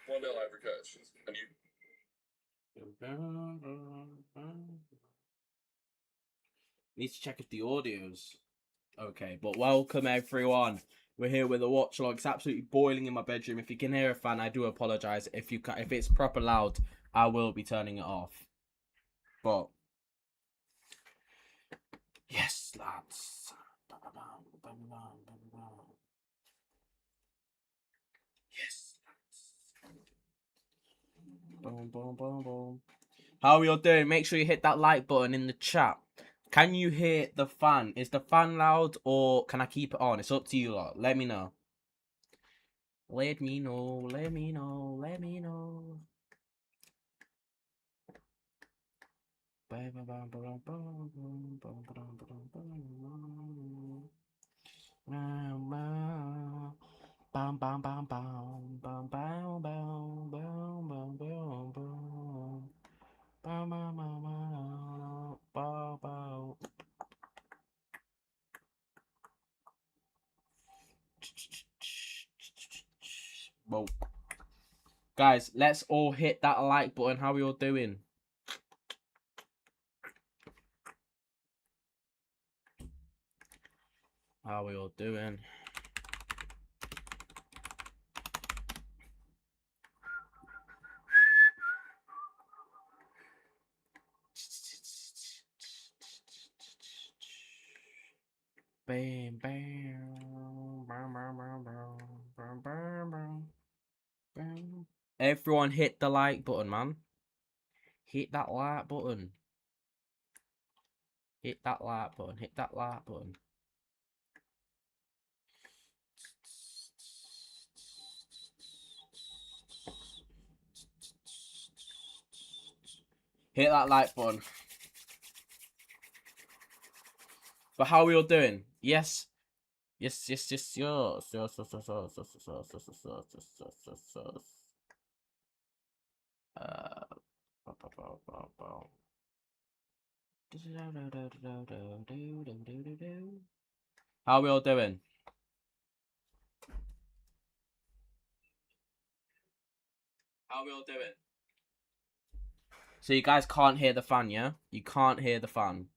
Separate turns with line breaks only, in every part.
1-0 Ivory Coast. And you?
Need to check if the audio's okay. But welcome everyone. We're here with a watch log. It's absolutely boiling in my bedroom. If you can hear a fan, I do apologize. If it's proper loud, I will be turning it off. But yes, lads. Yes, lads. Boom, boom, boom, boom. How are you all doing? Make sure you hit that like button in the chat. Can you hear the fan? Is the fan loud or can I keep it on? It's up to you lot. Let me know. Let me know. Let me know. Let me know. Well, guys, let's all hit that like button. How are we all doing? How are we all doing? Bam, bam, bam, bam, bam, bam, bam, bam, bam. Everyone hit the like button, man. Hit that like button. Hit that like button. Hit that like button. Hit that like button. But how are we all doing? Yes. Yes, yes, yes, yes, yes, yes, yes, yes, yes, yes, yes, yes, yes, yes, yes, yes. How are we all doing? How are we all doing? So you guys can't hear the fan, yeah? You can't hear the fan.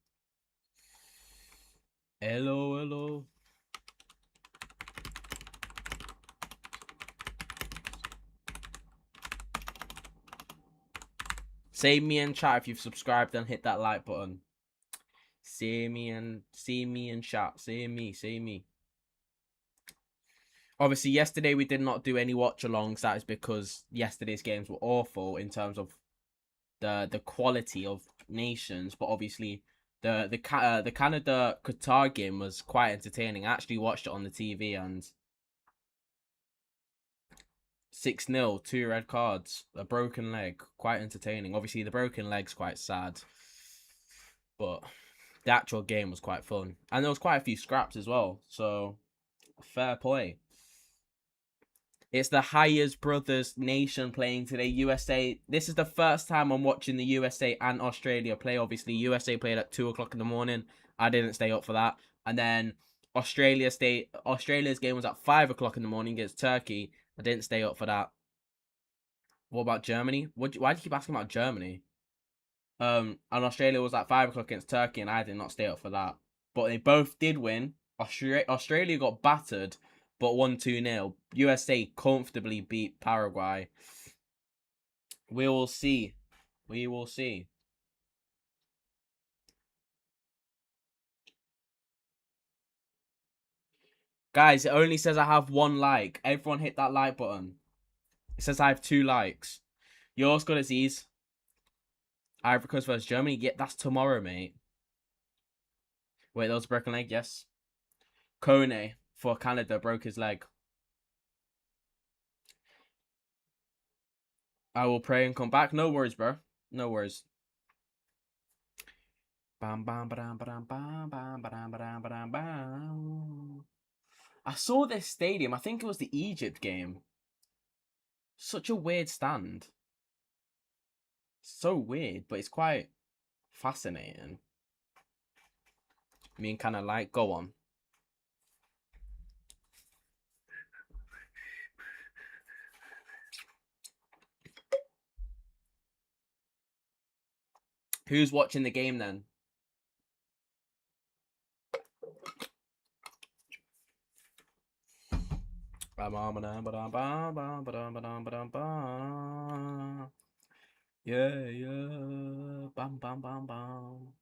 Hello, hello. Say me in chat if you've subscribed and hit that like button. Say me in chat. Say me. Obviously, yesterday we did not do any watch alongs. That is because yesterday's games were awful in terms of the quality of nations. But obviously, the Canada Qatar game was quite entertaining. I actually watched it on the TV and 6-0, 2 red cards, a broken leg, quite entertaining. Obviously, the broken leg's quite sad, but the actual game was quite fun, and there was quite a few scraps as well. So fair play. It's the Hayes Brothers nation playing today. USA. This is the first time I'm watching the USA and Australia play. Obviously, USA played at 2 o'clock in the morning. I didn't stay up for that. And then Australia's game was at 5 o'clock in the morning against Turkey. I didn't stay up for that. What about Germany? Why do you keep asking about Germany? And Australia was at 5 o'clock against Turkey, and I did not stay up for that. But they both did win. Australia got battered, but won 2-0. USA comfortably beat Paraguay. We will see. We will see. Guys, it only says I have 1 like. Everyone hit that like button. It says I have 2 likes. Yours got Aziz. Ivory Coast versus Germany. Yeah, that's tomorrow, mate. Wait, that was a broken leg? Yes. Kone for Canada broke his leg. I will pray and come back. No worries, bro. No worries. Bam, bam, bam, bam, bam, bam, bam, bam, bam, bam. I saw this stadium. I think it was the Egypt game. Such a weird stand. So weird, but it's quite fascinating. Me and kind of like, go on. Who's watching the game then? Yeah, yeah. Bam, bam, bam, bam.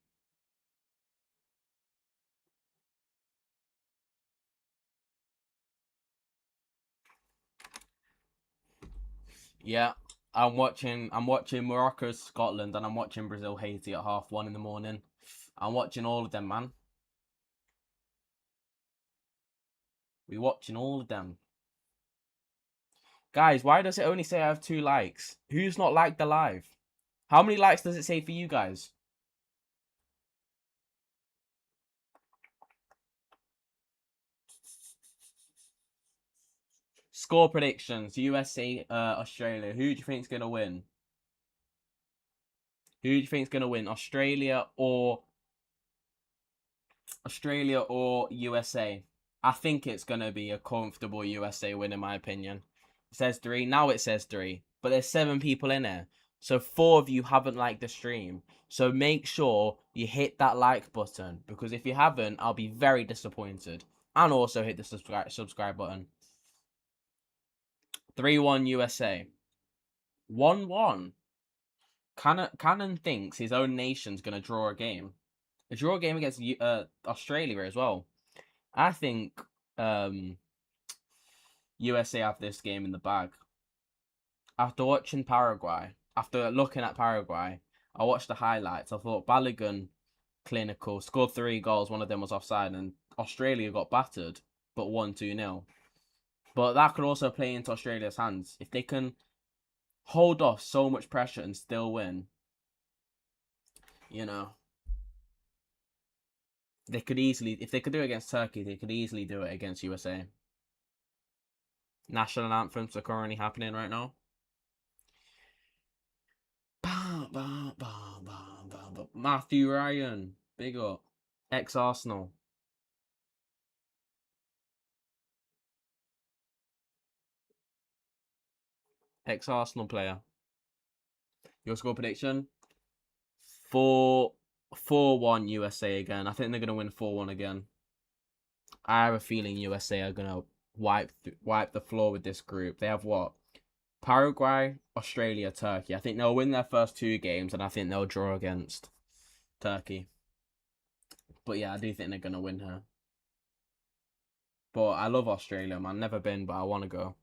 Yeah, I'm watching Morocco, Scotland, and I'm watching Brazil, Haiti at 1:30 in the morning. I'm watching all of them, man. We watching all of them. Guys, why does it only say I have 2 likes? Who's not liked the live? How many likes does it say for you guys? Score predictions. USA, Australia. Who do you think is going to win? Who do you think is going to win? Australia or USA? I think it's going to be a comfortable USA win, in my opinion. It says 3. Now it says 3. But there's 7 people in here. So 4 of you haven't liked the stream. So make sure you hit that like button. Because if you haven't, I'll be very disappointed. And also hit the subscribe button. 3-1 USA. 1-1. Cannon thinks his own nation's going to draw a game. A draw game against Australia as well. I think USA have this game in the bag. After watching Paraguay, after looking at Paraguay, I watched the highlights. I thought Balogun, clinical, scored 3 goals. One of them was offside, and Australia got battered, but won 2-0. But that could also play into Australia's hands. If they can hold off so much pressure and still win, you know, they could easily, if they could do it against Turkey, they could easily do it against USA. National anthems are currently happening right now. Matthew Ryan, big up. Ex-Arsenal. Ex-Arsenal player. Your score prediction? 4-1 USA again. I think they're going to win 4-1 again. I have a feeling USA are going to wipe the floor with this group. They have what? Paraguay, Australia, Turkey. I think they'll win their first 2 games, and I think they'll draw against Turkey. But yeah, I do think they're going to win her. But I love Australia, man. Never been, but I want to go.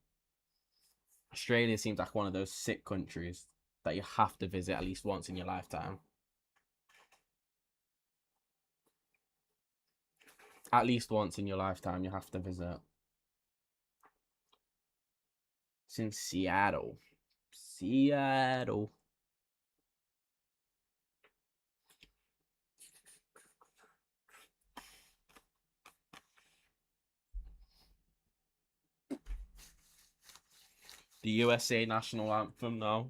Australia seems like one of those sick countries that you have to visit at least once in your lifetime. At least once in your lifetime, you have to visit. It's in Seattle. Seattle. The USA national anthem now.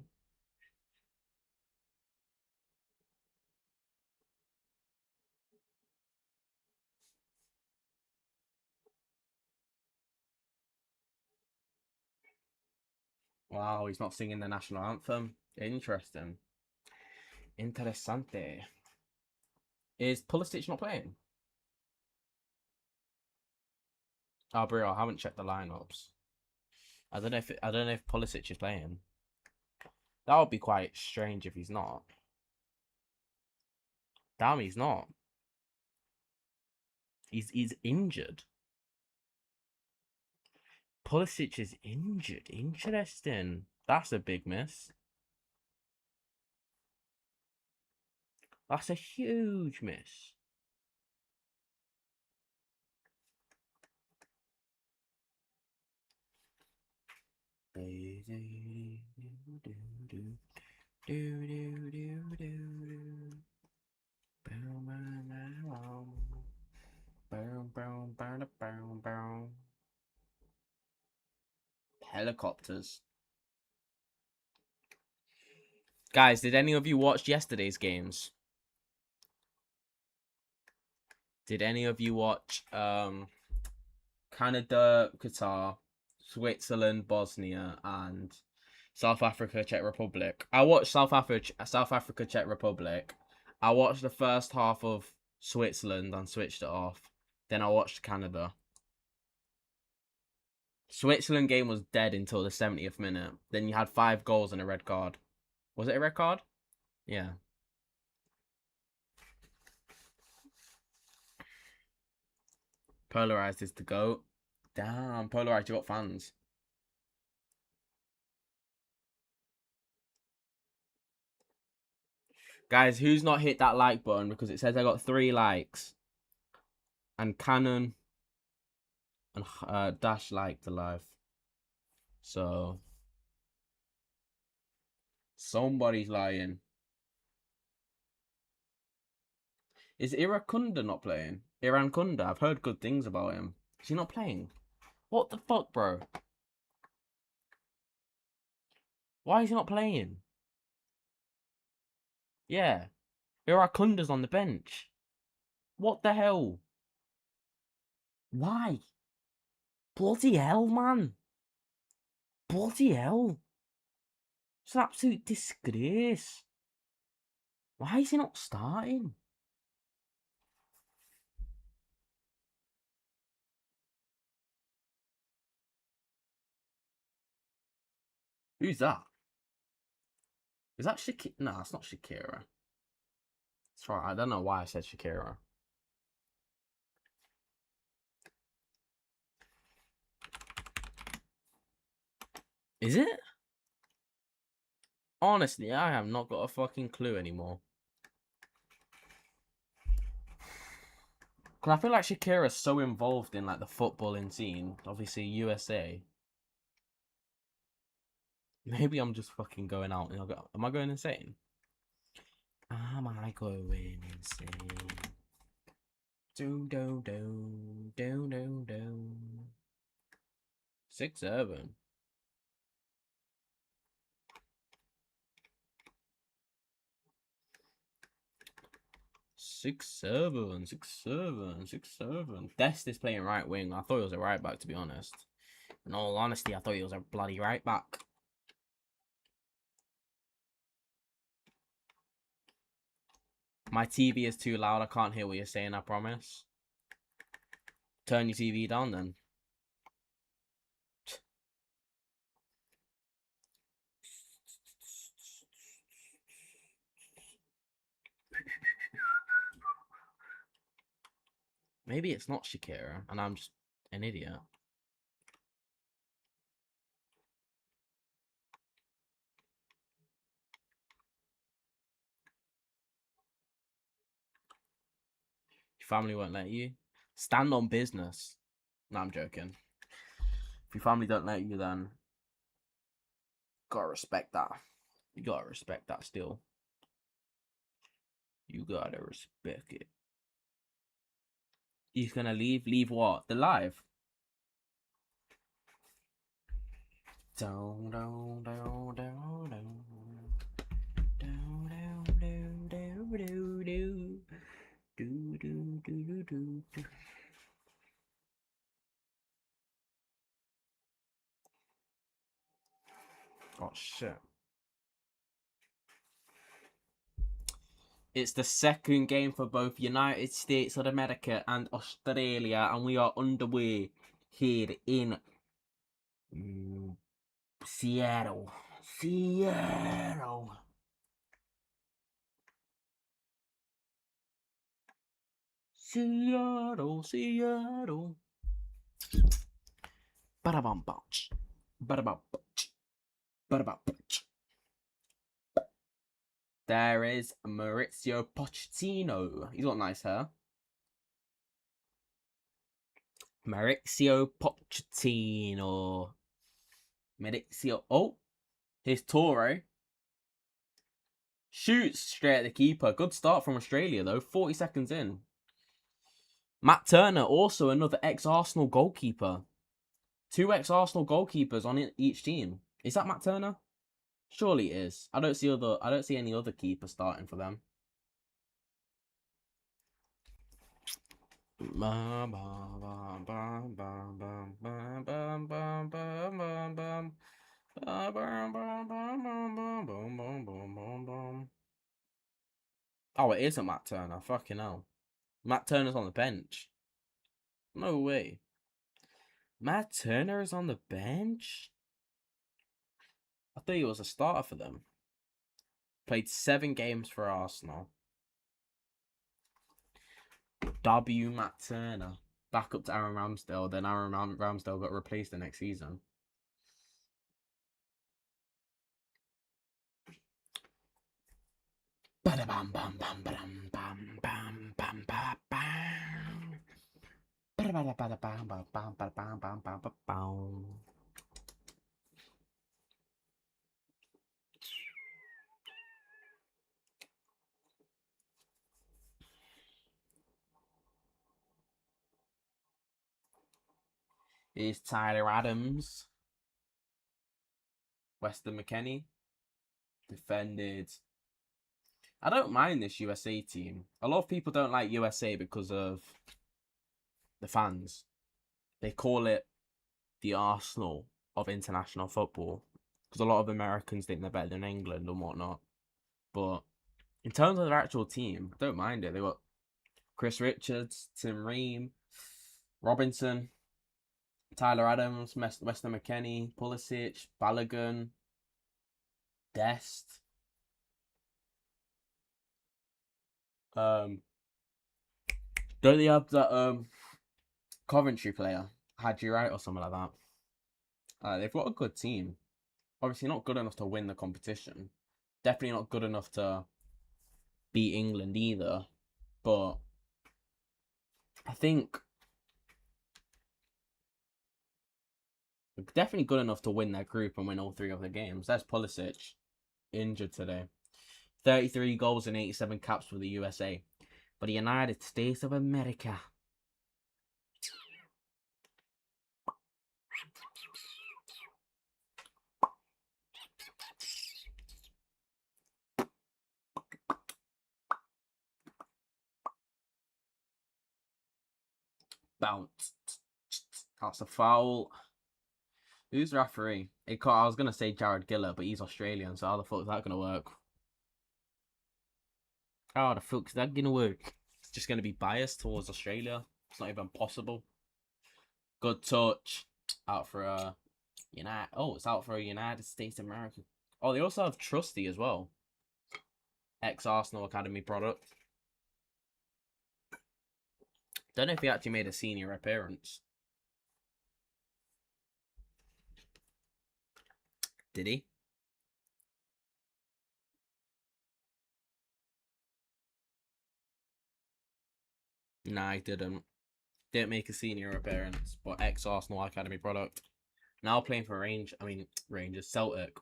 Wow, he's not singing the national anthem. Interesting. Interessante. Is Pulisic not playing? Oh, bro, I haven't checked the lineups. I don't know if Pulisic is playing. That would be quite strange if he's not. Damn, he's not. He's injured. Pulisic is injured. Interesting. That's a big miss. That's a huge miss. Helicopters. Guys, did any of you watch yesterday's games? Did any of you watch Canada, Qatar, Switzerland, Bosnia, and South Africa, Czech Republic? I watched South Africa, Czech Republic, I watched the first half of Switzerland and switched it off. Then I watched Canada. Switzerland game was dead until the 70th minute. Then you had 5 goals and a red card. Was it a red card? Yeah. Polarized is the GOAT. Damn, Polarized, you got fans. Guys, who's not hit that like button? Because it says I got 3 likes. And Canon and Dash liked the live. So somebody's lying. Is Irakunda not playing? Iran Kunda, I've heard good things about him. Is he not playing? What the fuck, bro? Why is he not playing? Yeah. Irakunda's on the bench. What the hell? Why? Bloody hell, man. Bloody hell. It's an absolute disgrace. Why is he not starting? Who's that? Is that Shakira? No, it's not Shakira. That's right. I don't know why I said Shakira. Is it? Honestly, I have not got a fucking clue anymore. Cause I feel like Shakira's so involved in like the footballing scene. Obviously, USA. Maybe I'm just fucking going out. Am I going insane? Am I going insane? Do. 6-7. 6-7. 6-7. 6-7. Dest is playing right wing. I thought he was a right back, to be honest. In all honesty, I thought he was a bloody right back. My TV is too loud. I can't hear what you're saying, I promise. Turn your TV down then. Maybe it's not Shakira, and I'm just an idiot. Your family won't let you. Stand on business. No, I'm joking. If your family don't let you, then gotta respect that. You gotta respect that still. You gotta respect it. He's gonna leave? Leave what? The live? Down, down, down, down, down. Down, down, down, down, down, down. Do. Oh shit. It's the second game for both United States of America and Australia, and we are underway here in Seattle. Seattle. Seattle. Ba-da-bum bunch. Ba-da-bum bunch. Ba-da-bum bunch. There is Maurizio Pochettino. He's got nice hair. Maurizio Pochettino. Maurizio. Oh, here's Toro. Shoots straight at the keeper. Good start from Australia, though. 40 seconds in. Matt Turner, also another ex-Arsenal goalkeeper. 2 ex-Arsenal goalkeepers on each team. Is that Matt Turner? Surely it is. I don't see any other keeper starting for them. Oh, it isn't Matt Turner. Fucking hell. Matt Turner's on the bench. No way. Matt Turner is on the bench? I thought he was a starter for them. Played 7 games for Arsenal. W. Matt Turner. Back up to Aaron Ramsdale. Then Aaron Ramsdale got replaced the next season. Bam bam bam bam bam bam bam bam bam. Here's Tyler Adams. Weston McKennie. Defended. I don't mind this USA team. A lot of people don't like USA because of the fans. They call it the Arsenal of international football because a lot of Americans think they're better than England and whatnot. But in terms of their actual team, I don't mind it. They got Chris Richards, Tim Ream, Robinson, Tyler Adams, Weston McKennie, Pulisic, Balogun, Dest. Don't they have that Coventry player, Hadji Wright or something like that? They've got a good team. Obviously not good enough to win the competition. Definitely not good enough to beat England either. But I think definitely good enough to win their group and win all 3 of the games. There's Pulisic, injured today. 33 goals and 87 caps for the USA. But the United States of America. Bounce. That's a foul. Who's the referee? I was going to say Jared Giller, but he's Australian, so how the fuck is that going to work? How the fuck is that going to work? It's just going to be biased towards Australia. It's not even possible. Good touch. Out for a United. Oh, it's out for a United States of America. Oh, they also have Trusty as well. Ex-Arsenal Academy product. Don't know if he actually made a senior appearance. Did he? Nah, he didn't. Didn't make a senior appearance, but ex-Arsenal Academy product. Now playing for Rangers, Celtic.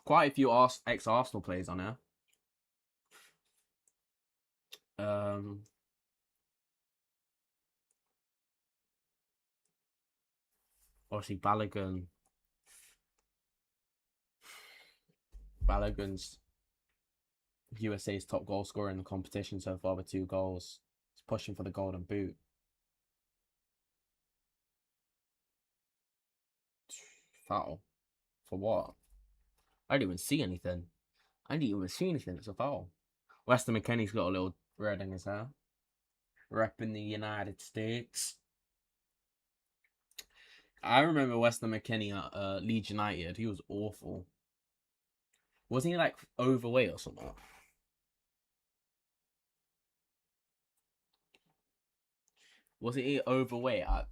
Quite a few ex-Arsenal players on here. Obviously Balogun. Balogun's USA's top goal scorer in the competition so far with 2 goals. He's pushing for the golden boot. Foul. For what? I didn't even see anything. It's a foul. Weston McKennie's got a little red in his hair. Repping the United States. I remember Weston McKennie at Leeds United. He was awful. Wasn't he like overweight or something? Wasn't he overweight at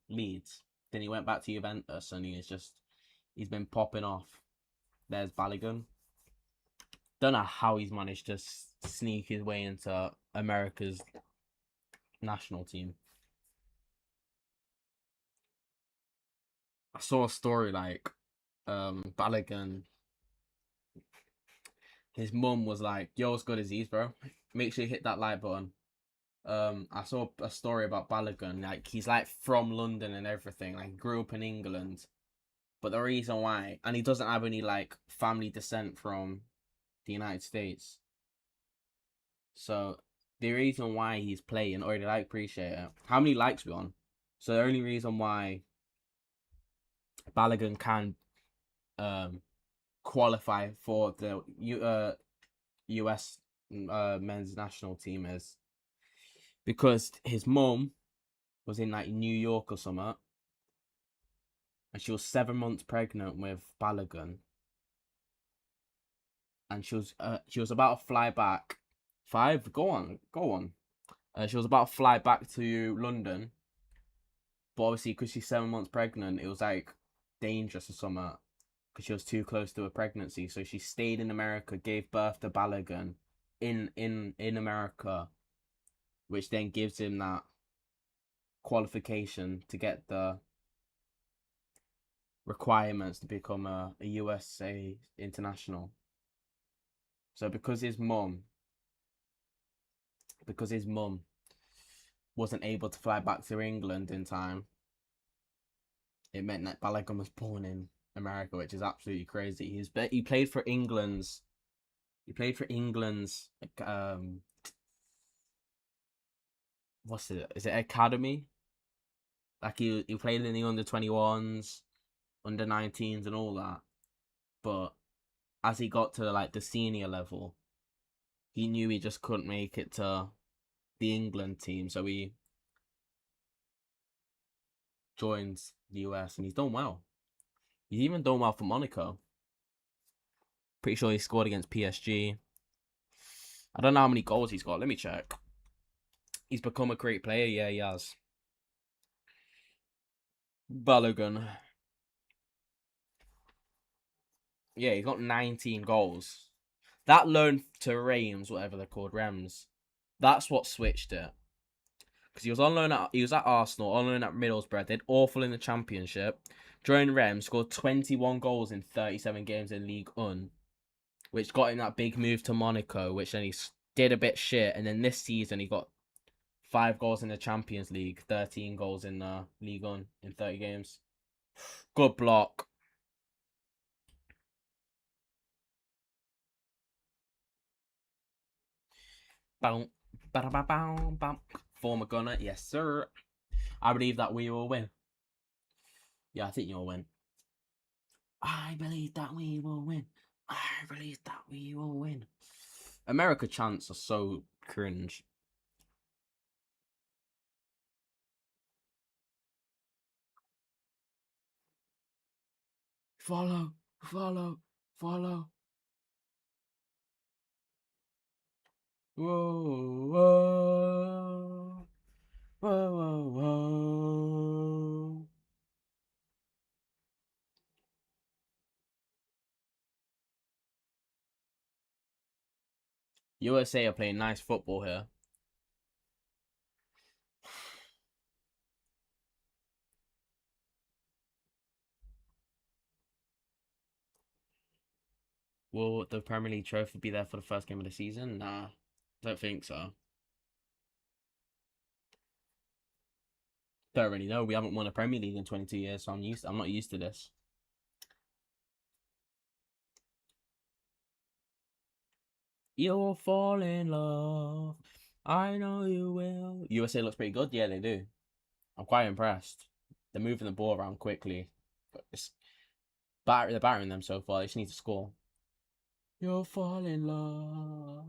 Leeds? Then he went back to Juventus and he's been popping off. There's Balogun. Don't know how he's managed to sneak his way into America's national team. I saw a story like Balogun. His mum was like, "Yo, as good as these, bro. Make sure you hit that like button." I saw a story about Balogun. Like he's like from London and everything. Like grew up in England, but the reason why, and he doesn't have any like family descent from the United States. So the reason why he's playing, already like appreciate it. How many likes we on? So the only reason why Balogun can qualify for the US men's national team is because his mum was in like New York or something, and she was 7 months pregnant with Balogun, and she was about to fly back. 5, go on. She was about to fly back to London, but obviously because she's 7 months pregnant, it was like dangerous or something, because she was too close to a pregnancy. So she stayed in America, gave birth to Balogun in America, which then gives him that qualification to get the requirements to become a USA international. So because his mum wasn't able to fly back to England in time, it meant that Balogun was born in America, which is absolutely crazy. He played for England's what's it? Is it academy? Like he played in the under-21s, under-19s, and all that. But as he got to like the senior level, he knew he just couldn't make it to the England team, so he joins the US, and he's done well. He's even done well for Monaco. Pretty sure he scored against PSG. I don't know how many goals he's got. Let me check. He's become a great player. Yeah, he has. Balogun. Yeah, he's got 19 goals. That loan to Reims, whatever they're called, Reims, that's what switched it. Because he was at Arsenal, on loan at Middlesbrough, did awful in the Championship. Joined Reims, scored 21 goals in 37 games in Ligue 1, which got him that big move to Monaco, which then he did a bit shit. And then this season, he got 5 goals in the Champions League, 13 goals in the Ligue 1 in 30 games. Good block. Boom. Former gunner, yes sir. I believe that we will win. Yeah, I think you'll win. I believe that we will win. I believe that we will win. America chants are so cringe. Follow. Whoa. USA are playing nice football here. Will the Premier League trophy be there for the first game of the season? Nah, don't think so. Don't really know. We haven't won a Premier League in 22 years, so I'm not used to this. You'll fall in love. I know you will. USA looks pretty good. Yeah, they do. I'm quite impressed. They're moving the ball around quickly. But they're battering them so far. They just need to score. You'll fall in love.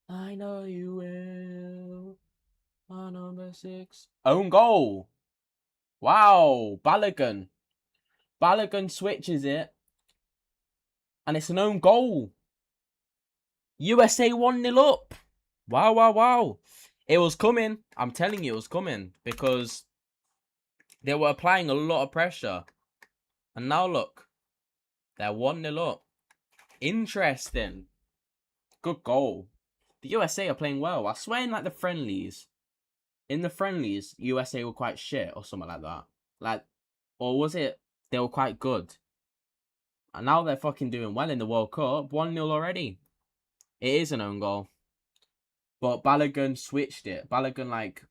I know you will. My number 6. Own goal. Wow. Balogun. Balogun switches it. And it's an own goal. USA 1-0 up. Wow. It was coming. I'm telling you, it was coming. Because they were applying a lot of pressure. And now look. They're 1-0 up. Interesting. Good goal. The USA are playing well. I swear in like the friendlies. In the friendlies, USA were quite shit or something like that. Like, or was it they were quite good? And now they're fucking doing well in the World Cup. 1-0 already. It is an own goal. But Balogun switched it. Balogun, like,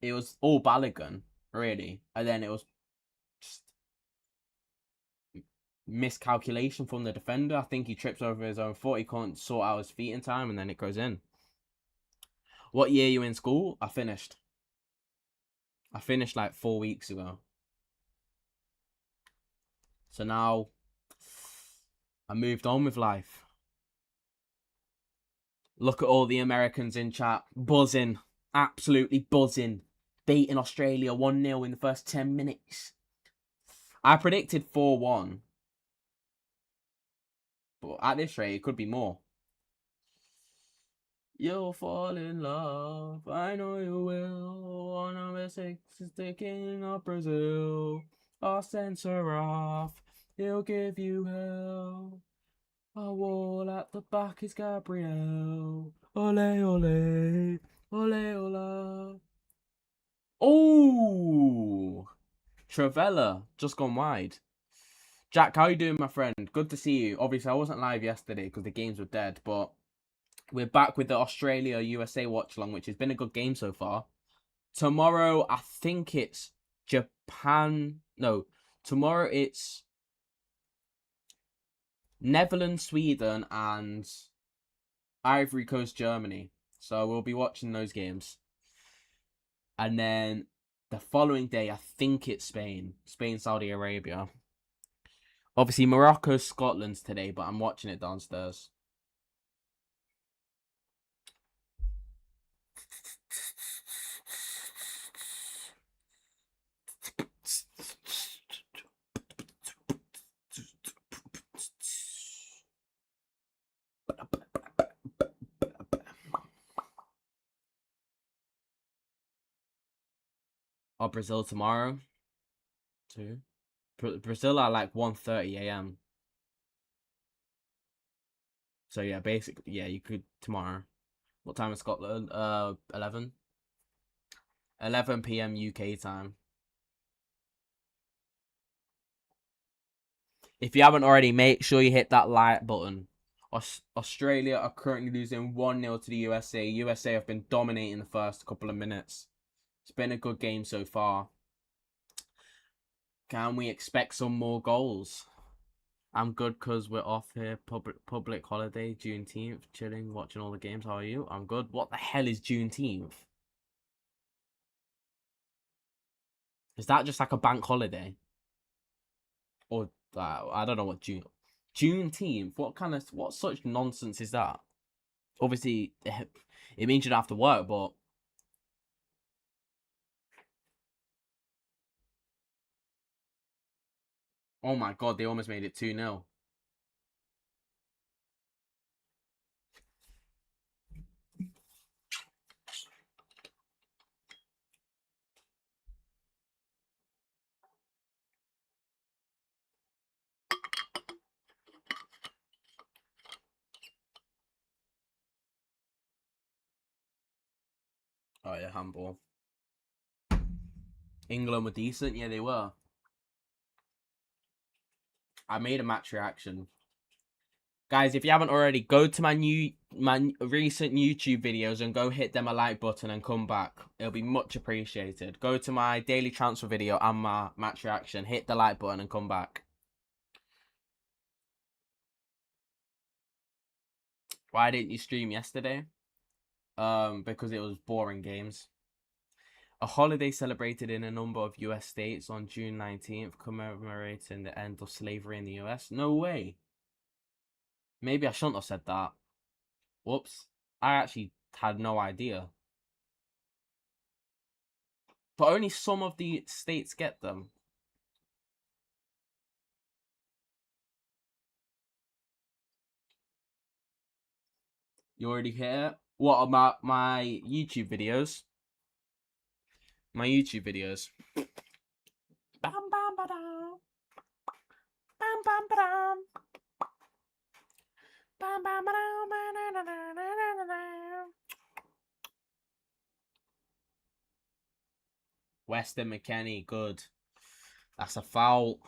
it was all Balogun, really. And then it was just miscalculation from the defender. I think he trips over his own foot. He can't sort out his feet in time, and then it goes in. What year you in school? I finished like 4 weeks ago. So now I moved on with life. Look at all the Americans in chat. Buzzing. Absolutely buzzing. Beating Australia 1-0 in the first 10 minutes. I predicted 4-1. But at this rate, it could be more. You'll fall in love. I know you will. On number 6 is the king of Brazil. Our censor off. He'll give you hell. Our wall at the back is Gabriel. Ole, ole. Ole, ole. Oh! Travella, just gone wide. Jack, how you doing, my friend? Good to see you. Obviously, I wasn't live yesterday because the games were dead, but we're back with the Australia-USA watch-along, which has been a good game so far. Tomorrow, I think it's Japan. No, tomorrow it's Netherlands, Sweden, and Ivory Coast, Germany. So we'll be watching those games. And then the following day, I think it's Spain, Saudi Arabia. Obviously, Morocco, Scotland's today, but I'm watching it downstairs. Oh, Brazil tomorrow. 2. Brazil at like 1:30 a.m. So yeah, basically, yeah, you could tomorrow. What time is Scotland? 11. 11 p.m. UK time. If you haven't already, make sure you hit that like button. Australia are currently losing 1-0 to the USA. USA have been dominating the first couple of minutes. It's been a good game so far. Can we expect some more goals? I'm good because we're off here. Public holiday, Juneteenth. Chilling, watching all the games. How are you? I'm good. What the hell is Juneteenth? Is that just like a bank holiday? Or I don't know what Juneteenth. What such nonsense is that? Obviously, it means you don't have to work, but oh my god, they almost made it 2-0. Oh yeah, handball. England were decent. Yeah, they were. I made a match reaction. Guys, if you haven't already, go to my recent YouTube videos and go hit them a like button and come back. It'll be much appreciated. Go to my daily transfer video and my match reaction. Hit the like button and come back. Why didn't you stream yesterday? Because it was boring games. A holiday celebrated in a number of US states on June 19th, commemorating the end of slavery in the US. No way. Maybe I shouldn't have said that. Whoops. I actually had no idea. But only some of the states get them. You already hear? What about my YouTube videos? My YouTube videos. Bam bam ba dam. Bam bam ba dam. Bam bam ba dam. Weston McKennie, good. That's a foul.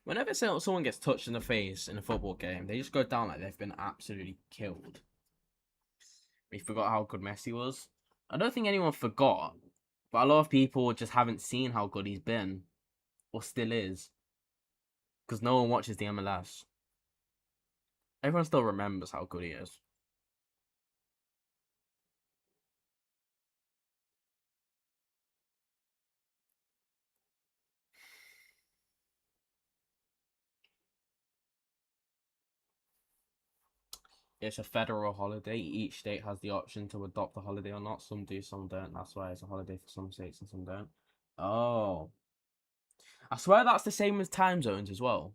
Whenever someone gets touched in the face in a football game, they just go down like they've been absolutely killed. We forgot how good Messi was. I don't think anyone forgot, but a lot of people just haven't seen how good he's been, or still is, because no one watches the MLS. Everyone still remembers how good he is. It's a federal holiday. Each state has the option to adopt the holiday or not. Some do, some don't. That's why it's a holiday for some states and some don't. Oh. I swear that's the same with time zones as well.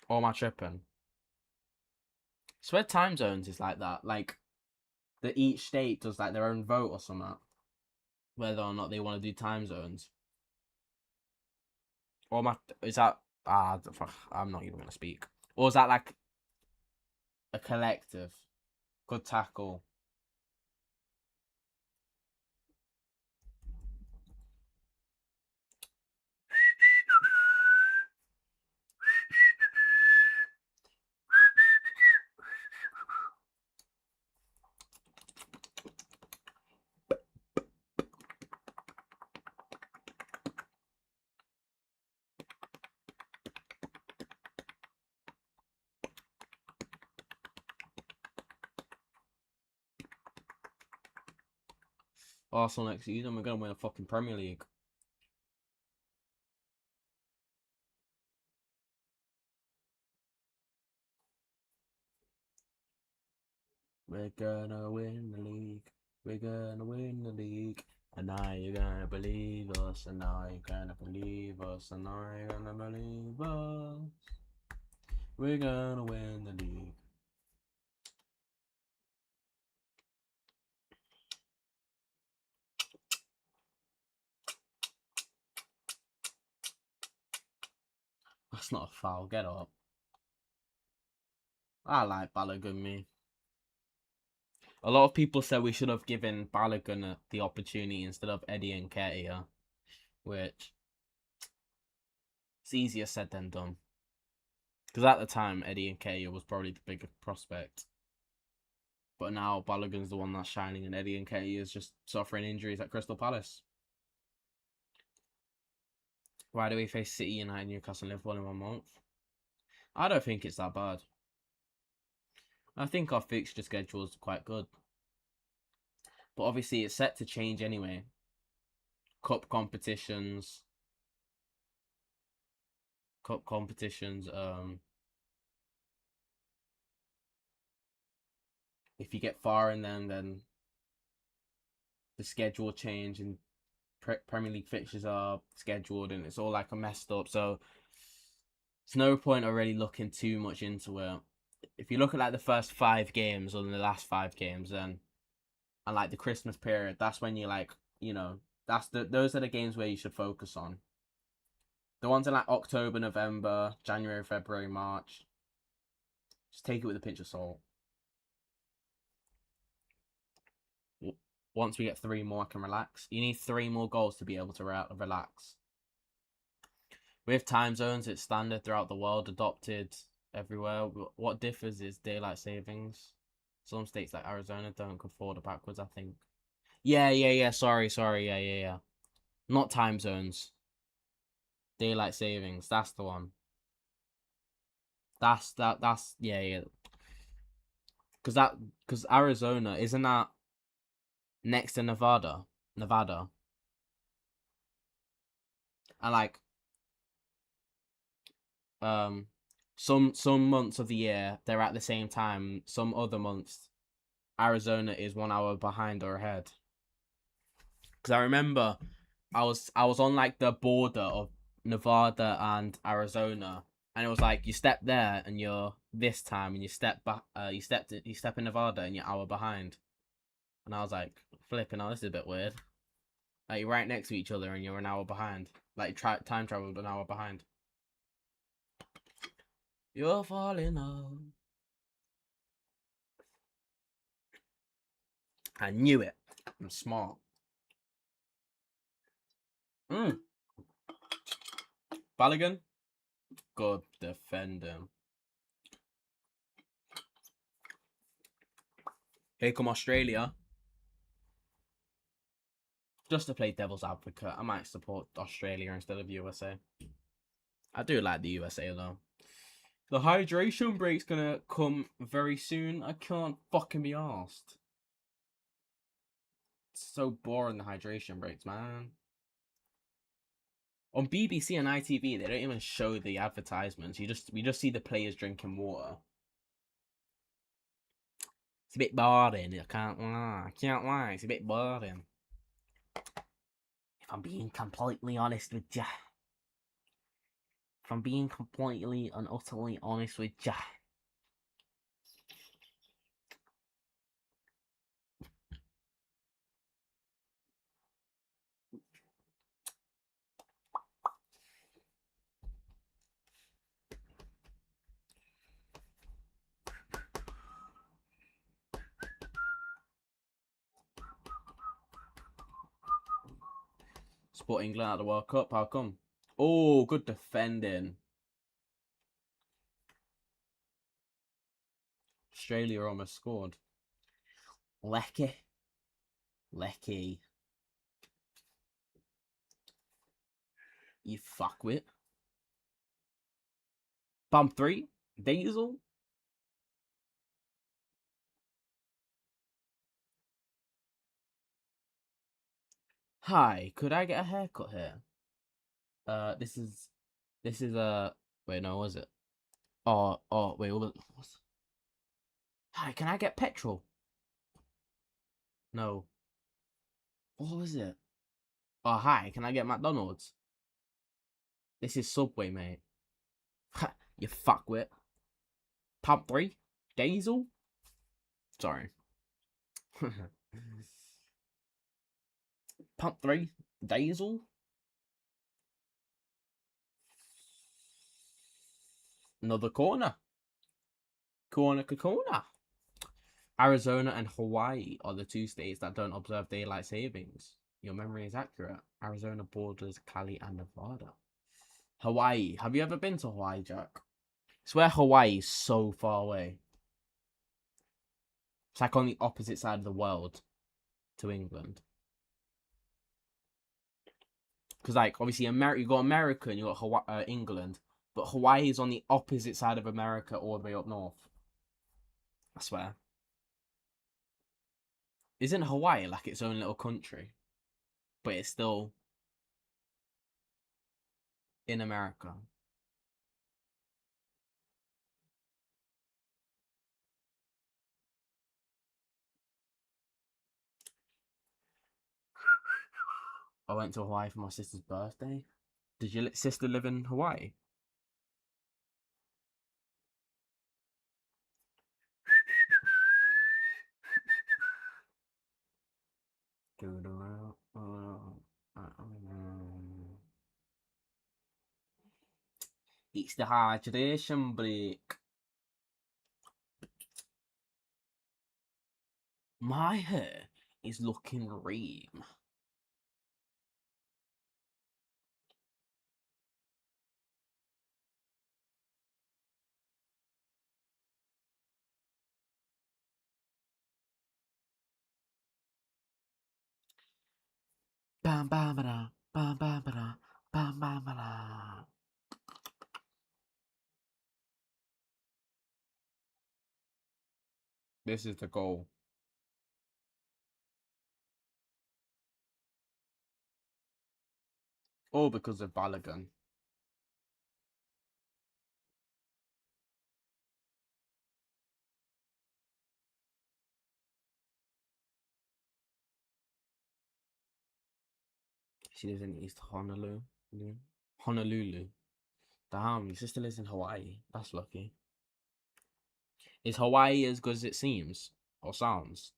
Or am I tripping? I swear time zones is like that. Like, that each state does like their own vote or something. Whether or not they want to do time zones. Or is that... I'm not even going to speak. Or is that like a collective? Good tackle. Arsenal next season, we're going to win a fucking Premier League. We're gonna win the league. We're gonna win the league. And now you're gonna believe us. And now you're gonna believe us. And now you're gonna believe us. We're gonna win the league. That's not a foul. Get up. I like Balogun, me. A lot of people said we should have given Balogun the opportunity instead of Eddie Nketiah, which it's easier said than done. Because at the time, Eddie Nketiah was probably the bigger prospect. But now Balogun's the one that's shining, and Eddie Nketiah is just suffering injuries at Crystal Palace. Why do we face City, United, Newcastle, and Liverpool in 1 month? I don't think it's that bad. I think our fixture schedule is quite good. But obviously it's set to change anyway. Cup competitions. If you get far in them, then the schedule will change and Premier League fixtures are scheduled and it's all like a messed up. So there's no point already looking too much into it. If you look at like the first 5 games or the last 5 games, then and like the Christmas period, that's when you like, you know, those are the games where you should focus on. The ones in like October, November, January, February, March, just take it with a pinch of salt. Once we get 3 more, I can relax. You need 3 more goals to be able to relax. With time zones, it's standard throughout the world, adopted everywhere. What differs is daylight savings. Some states like Arizona don't go forward or backwards, I think. Yeah. Sorry. Yeah. Not time zones. Daylight savings. That's the one. That's yeah. Because Arizona isn't that next to Nevada. And like some months of the year they're at the same time. Some other months Arizona is 1 hour behind or ahead. Because I remember I was on like the border of Nevada and Arizona, and it was like you step there and you're this time, and you step back, you step in Nevada and you're an hour behind. And I was like, flipping, oh, this is a bit weird. Like you're right next to each other and you're an hour behind. Like time traveled an hour behind. You're falling off. I knew it. I'm smart. Balogun, good defender. Here come Australia. Just to play devil's advocate, I might support Australia instead of USA. I do like the USA though. The hydration break's gonna come very soon. I can't fucking be arsed. It's so boring, the hydration breaks, man. On BBC and ITV, they don't even show the advertisements. We just see the players drinking water. It's a bit boring. I can't lie. It's a bit boring. If I'm being completely honest with you. If I'm being completely and utterly honest with you. Sport England at the World Cup. How come? Oh, good defending. Australia almost scored. Lecky. You fuckwit. Bump 3. Diesel. Hi, could I get a haircut here? This is wait, no, was it? Oh, wait, what's... Hi, can I get petrol? No. What was it? Oh, hi, can I get McDonald's? This is Subway, mate. Ha, you fuckwit. Pump 3? Diesel? Sorry. Pump 3? Diesel? Another corner. Corner. Arizona and Hawaii are the two states that don't observe daylight savings. Your memory is accurate. Arizona borders Cali and Nevada. Hawaii. Have you ever been to Hawaii, Jack? I swear Hawaii is so far away. It's like on the opposite side of the world to England. Because, like, obviously, you got America and you got Hawaii, England. But Hawaii is on the opposite side of America all the way up north. I swear. Isn't Hawaii like its own little country? But it's still in America. I went to Hawaii for my sister's birthday. Did your sister live in Hawaii? It's the hydration break. My hair is looking ream. Bam bam ba bam bam ba bam bam ba. This is the goal. All because of Balogun. She lives in East Honolulu. Honolulu. Damn, your sister lives in Hawaii. That's lucky. Is Hawaii as good as it seems? Or sounds?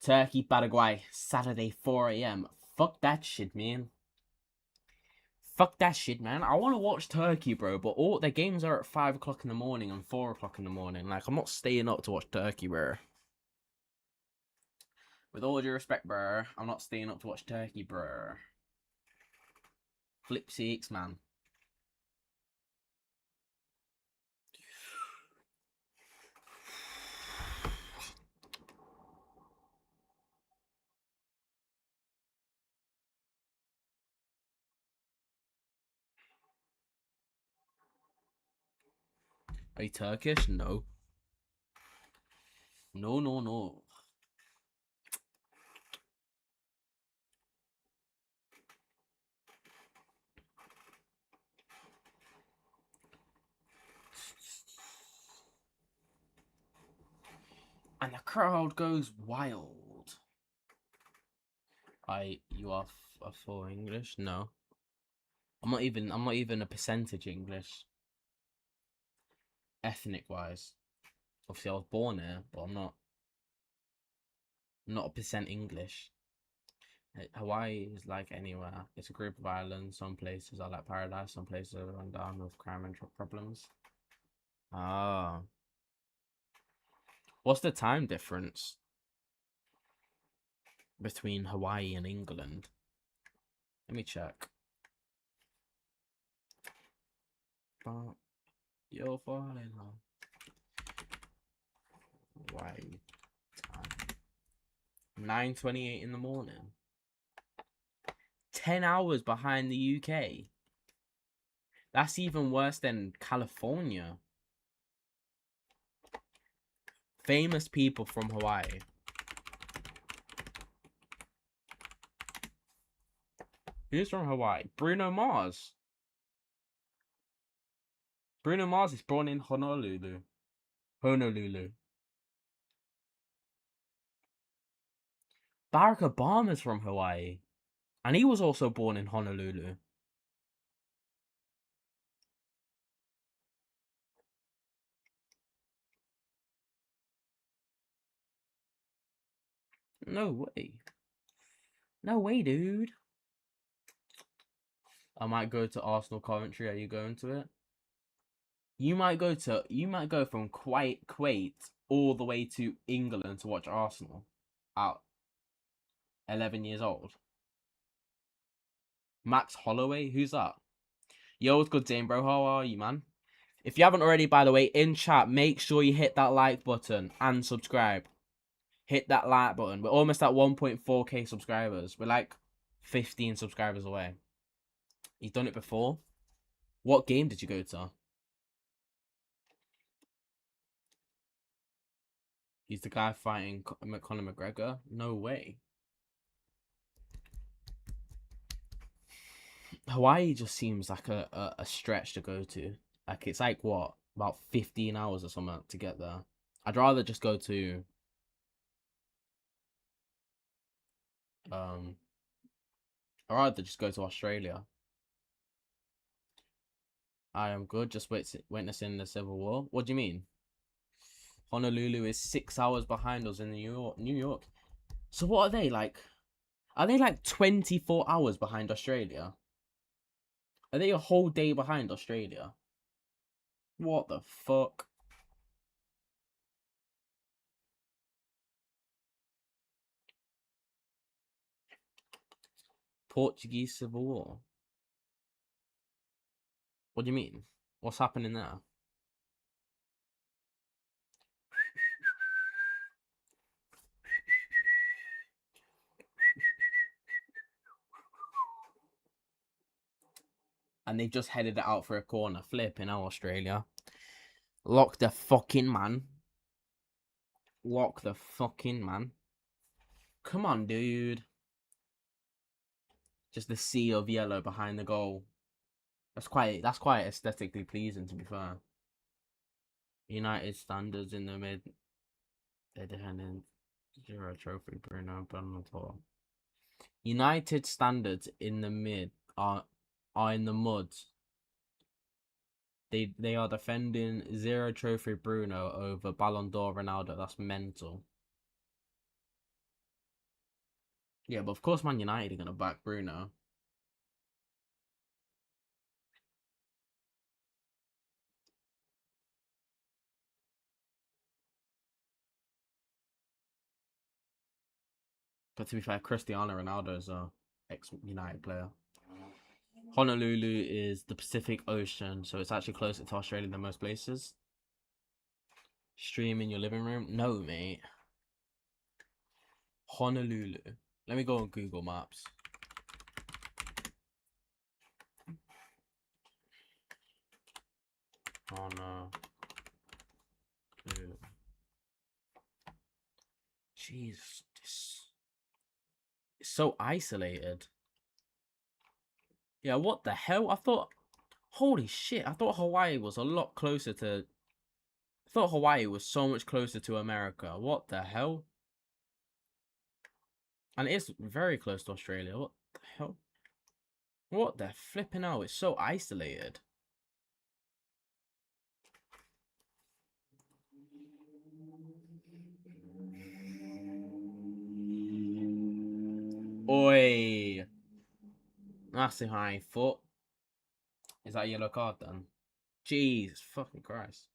Turkey, Paraguay, Saturday, 4 a.m. Fuck that shit, man. Fuck that shit, man. I want to watch Turkey, bro, but all their games are at 5 o'clock in the morning and 4 o'clock in the morning. Like, I'm not staying up to watch Turkey, bro. With all due respect, bro, I'm not staying up to watch Turkey, bro. Flip six, man. Are you Turkish? No. No, no, no. And the crowd goes wild. You are for English? No. I'm not even a percentage English. Ethnic wise. Obviously I was born here, but I'm not a percent English. Hawaii is like anywhere. It's a group of islands. Some places are like paradise, some places are run down with crime and problems. Ah. What's the time difference between Hawaii and England? Let me check. But you're fine. Hawaii time. 9:28 in the morning. 10 hours behind the UK. That's even worse than California. Famous people from Hawaii. Who's from Hawaii? Bruno Mars. Bruno Mars is born in Honolulu. Honolulu. Barack Obama's from Hawaii. And he was also born in Honolulu. No way. No way, dude. I might go to Arsenal Coventry. Are you going to it? You might go from Kuwait all the way to England to watch Arsenal at 11 years old. Max Holloway, who's that? Yo, what's good, Dane, bro? How are you, man? If you haven't already, by the way, in chat, make sure you hit that like button and subscribe. Hit that like button. We're almost at 1.4k subscribers. We're like 15 subscribers away. You've done it before? What game did you go to? He's the guy fighting Conor McGregor? No way. Hawaii just seems like a stretch to go to. Like, it's like, what? About 15 hours or something to get there. I'd rather just go to... I'd rather just go to Australia. I am good, just witnessing the Civil War. What do you mean? Honolulu is 6 hours behind us in New York. So what are they like? Are they like 24 hours behind Australia? Are they a whole day behind Australia? What the fuck? Portuguese Civil War? What do you mean? What's happening there? And they just headed it out for a corner. Flipping out, Australia. Lock the fucking man. Lock the fucking man. Come on, dude. Just the sea of yellow behind the goal. That's quite aesthetically pleasing, to be fair. United standards in the mid. They're defending Euro Trophy, Bruno Bernardo. United standards in the mid are in the mud. They are defending Zero Trophy Bruno over Ballon d'Or Ronaldo. That's mental. Yeah, but of course Man United are gonna back Bruno. But to be fair, Cristiano Ronaldo is a ex-United player. Honolulu is the Pacific Ocean, so it's actually closer to Australia than most places. Stream in your living room? No, mate. Honolulu. Let me go on Google Maps. Honolulu. Yeah. Jeez, it's so isolated. Yeah, what the hell? I thought, holy shit, I thought Hawaii was a lot closer to. I thought Hawaii was so much closer to America. What the hell? And it is very close to Australia. What the hell? What the flipping hell? It's so isolated. Oi! That's a high foot. Is that a yellow card then? Jeez, fucking Christ.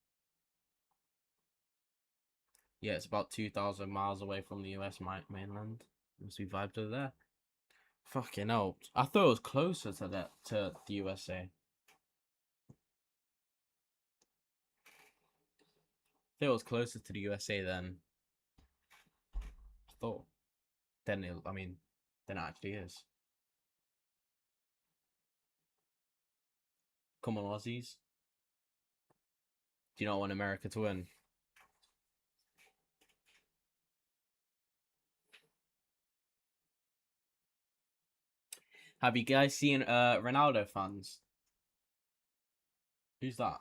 Yeah, it's about 2,000 miles away from the US mainland. Must be vibed over there. Fucking hell. I thought it was closer to the USA. I thought it was closer to the USA than I thought. Than it, I mean, than it actually is. Come on, Aussies. Do you not want America to win? Have you guys seen Ronaldo fans? Who's that?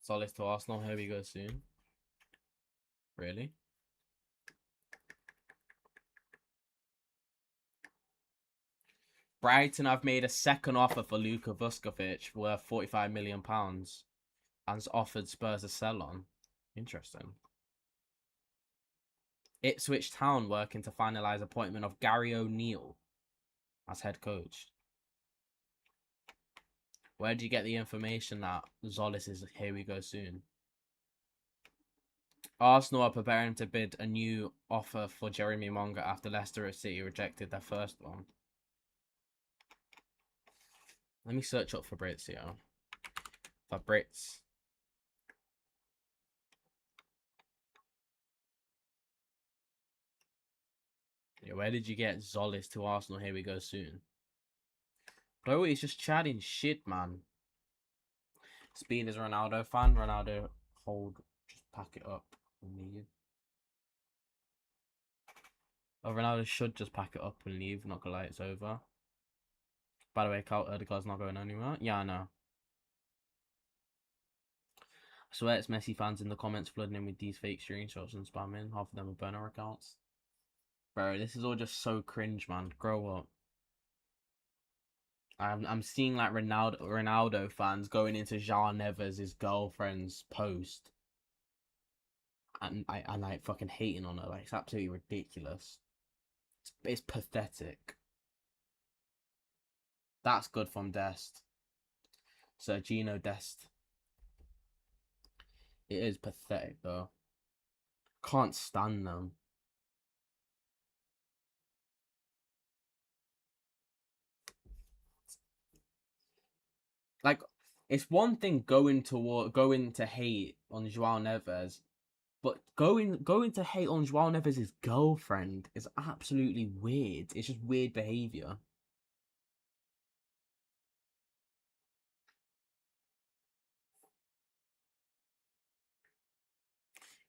Solis to Arsenal. Here we go soon. Really? Brighton have made a second offer for Luka Vuskovic worth £45 million and has offered Spurs a sell on. Interesting. Ipswich Town working to finalise appointment of Gary O'Neill as head coach. Where did you get the information that Zolis is here we go soon? Arsenal are preparing to bid a new offer for Jeremy Monga after Leicester City rejected their first one. Let me search up Fabrizio. Fabrizio. Yeah, where did you get Zolis to Arsenal? Here we go soon. Bro, he's just chatting shit, man. Speed is a Ronaldo fan. Ronaldo, hold, just pack it up. Leave. Oh, Ronaldo should just pack it up and leave. Not gonna lie, it's over. By the way, Odegaard's not going anywhere. Yeah, I know. I swear it's Messi fans in the comments flooding in with these fake screenshots and spamming. Half of them are burner accounts. Bro, this is all just so cringe, man. Grow up. I'm seeing like Ronaldo fans going into João Neves' girlfriend's post and I like fucking hating on her. Like, it's absolutely ridiculous. It's pathetic. That's good from Dest. Sergino Dest. It is pathetic though. Can't stand them. Like, it's one thing going to hate on João Neves, but going to hate on João Neves' girlfriend is absolutely weird. It's just weird behavior.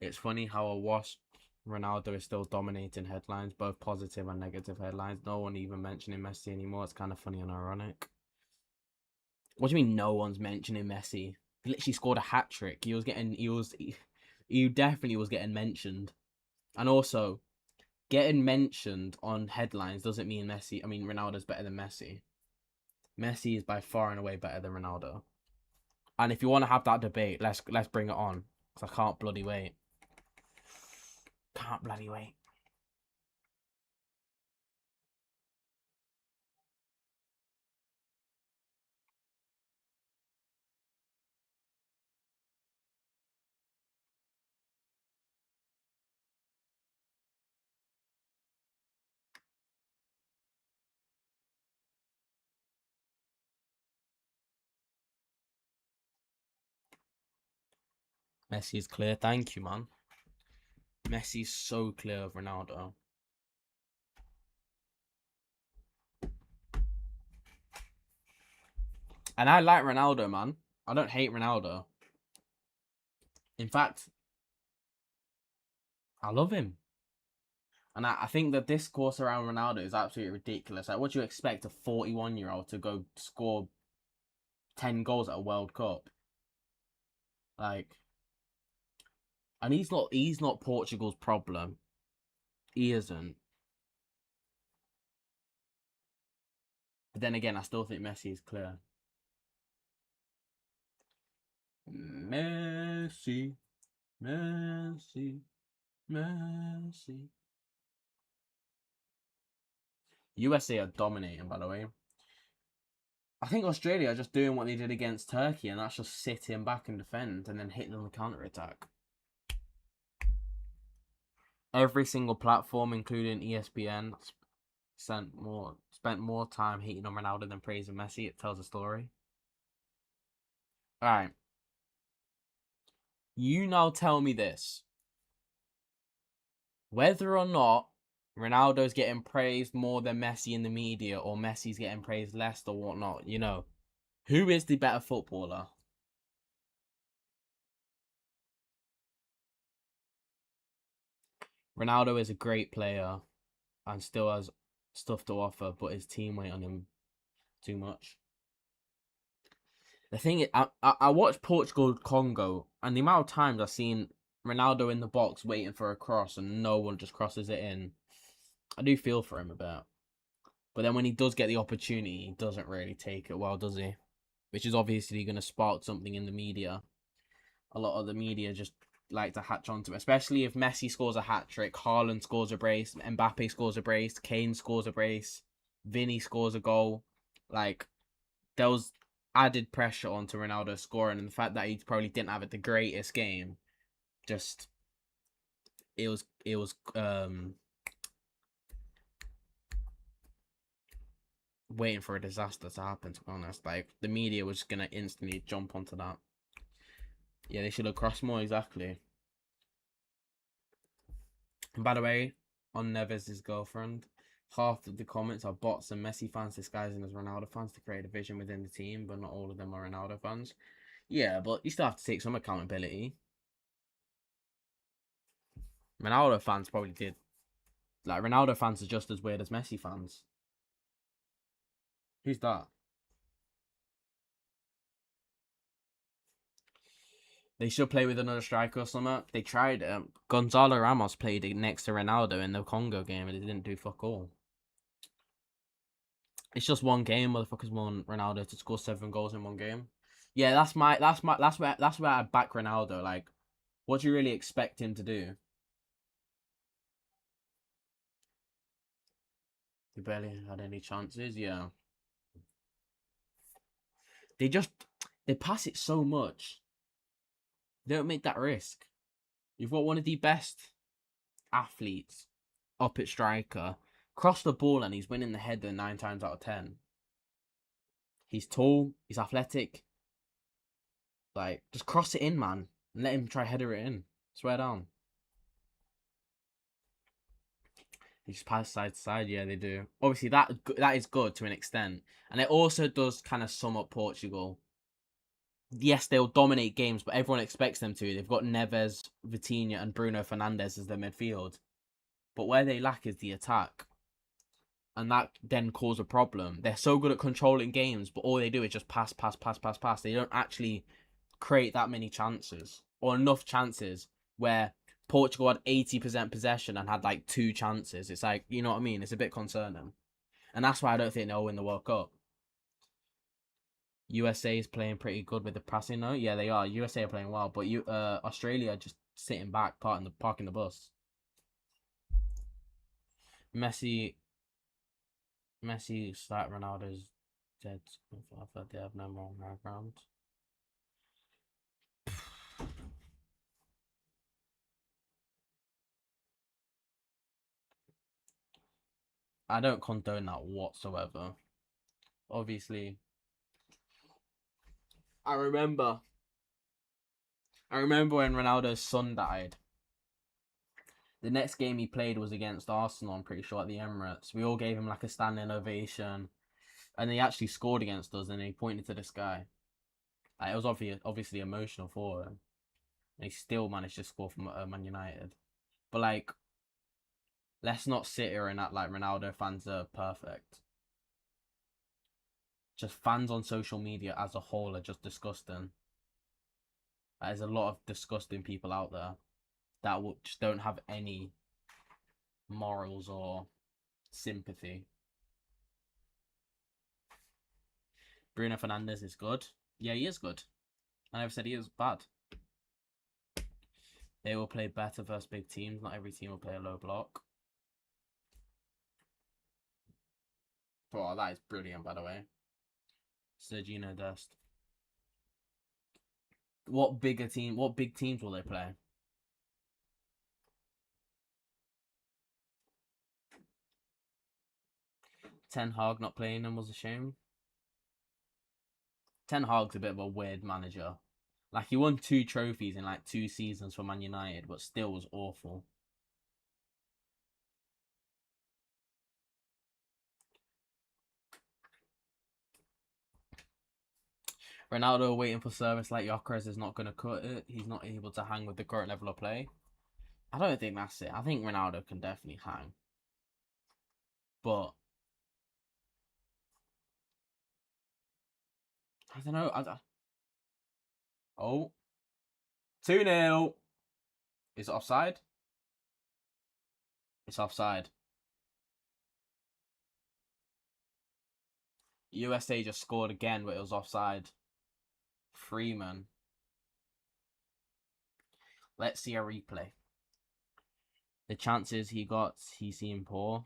It's funny how a washed Ronaldo is still dominating headlines, both positive and negative headlines. No one even mentioning Messi anymore. It's kind of funny and ironic. What do you mean no one's mentioning Messi? He literally scored a hat trick. He definitely was getting mentioned. And also, getting mentioned on headlines doesn't mean Ronaldo's better than Messi. Messi is by far and away better than Ronaldo. And if you want to have that debate, let's bring it on. Because I can't bloody wait. Can't bloody wait. Messi's clear. Thank you, man. Messi's so clear of Ronaldo. And I like Ronaldo, man. I don't hate Ronaldo. In fact, I love him. And I think the discourse around Ronaldo is absolutely ridiculous. Like, what do you expect a 41-year-old to go score 10 goals at a World Cup? Like, and he's not Portugal's problem. He isn't. But then again, I still think Messi is clear. Messi, Messi, Messi. USA are dominating, by the way. I think Australia are just doing what they did against Turkey, and that's just sitting back and defend, and then hitting on the counter attack. Every single platform, including ESPN, spent more time hating on Ronaldo than praising Messi. It tells a story. All right. You now tell me this. Whether or not Ronaldo's getting praised more than Messi in the media, or Messi's getting praised less or whatnot, you know, who is the better footballer? Ronaldo is a great player and still has stuff to offer, but his team weight on him too much. The thing is, I watched Portugal Congo, and the amount of times I've seen Ronaldo in the box waiting for a cross and no one just crosses it in, I do feel for him a bit. But then when he does get the opportunity, he doesn't really take it well, does he? Which is obviously going to spark something in the media. A lot of the media just like to hatch onto it, especially if Messi scores a hat-trick, Haaland scores a brace, Mbappe scores a brace, Kane scores a brace, Vinny scores a goal. Like, there was added pressure onto Ronaldo scoring, and the fact that he probably didn't have it the greatest game, just it was waiting for a disaster to happen, to be honest. Like, the media was gonna instantly jump onto that. Yeah, they should have crossed more, exactly. And by the way, on Neves' girlfriend, half of the comments are bots and Messi fans disguising as Ronaldo fans to create a division within the team, but not all of them are Ronaldo fans. Yeah, but you still have to take some accountability. Ronaldo fans probably did. Like, Ronaldo fans are just as weird as Messi fans. Who's that? They should play with another striker or something. They tried. Gonzalo Ramos played next to Ronaldo in the Congo game, and it didn't do fuck all. It's just one game. Motherfuckers want Ronaldo to score 7 goals in one game. Yeah, that's where I back Ronaldo. Like, what do you really expect him to do? He barely had any chances. Yeah, they pass it so much. They don't make that risk. You've got one of the best athletes up at striker, cross the ball, and he's winning the header 9 times out of 10. He's tall, he's athletic. Like, just cross it in, man, and let him try header it in. Swear down. They just pass side to side. Yeah, they do. Obviously, that is good to an extent, and it also does kind of sum up Portugal. Yes, they'll dominate games, but everyone expects them to. They've got Neves, Vitinha, and Bruno Fernandes as their midfield. But where they lack is the attack. And that then causes a problem. They're so good at controlling games, but all they do is just pass. They don't actually create that many chances, or enough chances where Portugal had 80% possession and had like 2 chances. It's like, you know what I mean? It's a bit concerning. And that's why I don't think they'll win the World Cup. USA is playing pretty good with the passing though. Yeah, they are. USA are playing well, but Australia are just sitting back, parking the bus. Messi start Ronaldo's dead. I thought they have no more ground. I don't condone that whatsoever. Obviously, I remember when Ronaldo's son died. The next game he played was against Arsenal, I'm pretty sure, at the Emirates. We all gave him like a standing ovation. And he actually scored against us, and he pointed to the sky. Like, it was obviously emotional for him. And he still managed to score from Man United. But like, let's not sit here and act like Ronaldo fans are perfect. Just fans on social media as a whole are just disgusting. There's a lot of disgusting people out there that just don't have any morals or sympathy. Bruno Fernandes is good. Yeah, he is good. I never said he is bad. They will play better versus big teams. Not every team will play a low block. Oh, that is brilliant, by the way. Sergio Dest. What big teams will they play? Ten Hag not playing them was a shame. Ten Hag's a bit of a weird manager. Like, he won 2 trophies in like 2 seasons for Man United, but still was awful. Ronaldo waiting for service like Gyökeres is not going to cut it. He's not able to hang with the current level of play. I don't think that's it. I think Ronaldo can definitely hang. But I don't know. Oh. 2-0. Is it offside? It's offside. USA just scored again, but it was offside. Freeman. Let's see a replay. The chances he got, he seemed poor.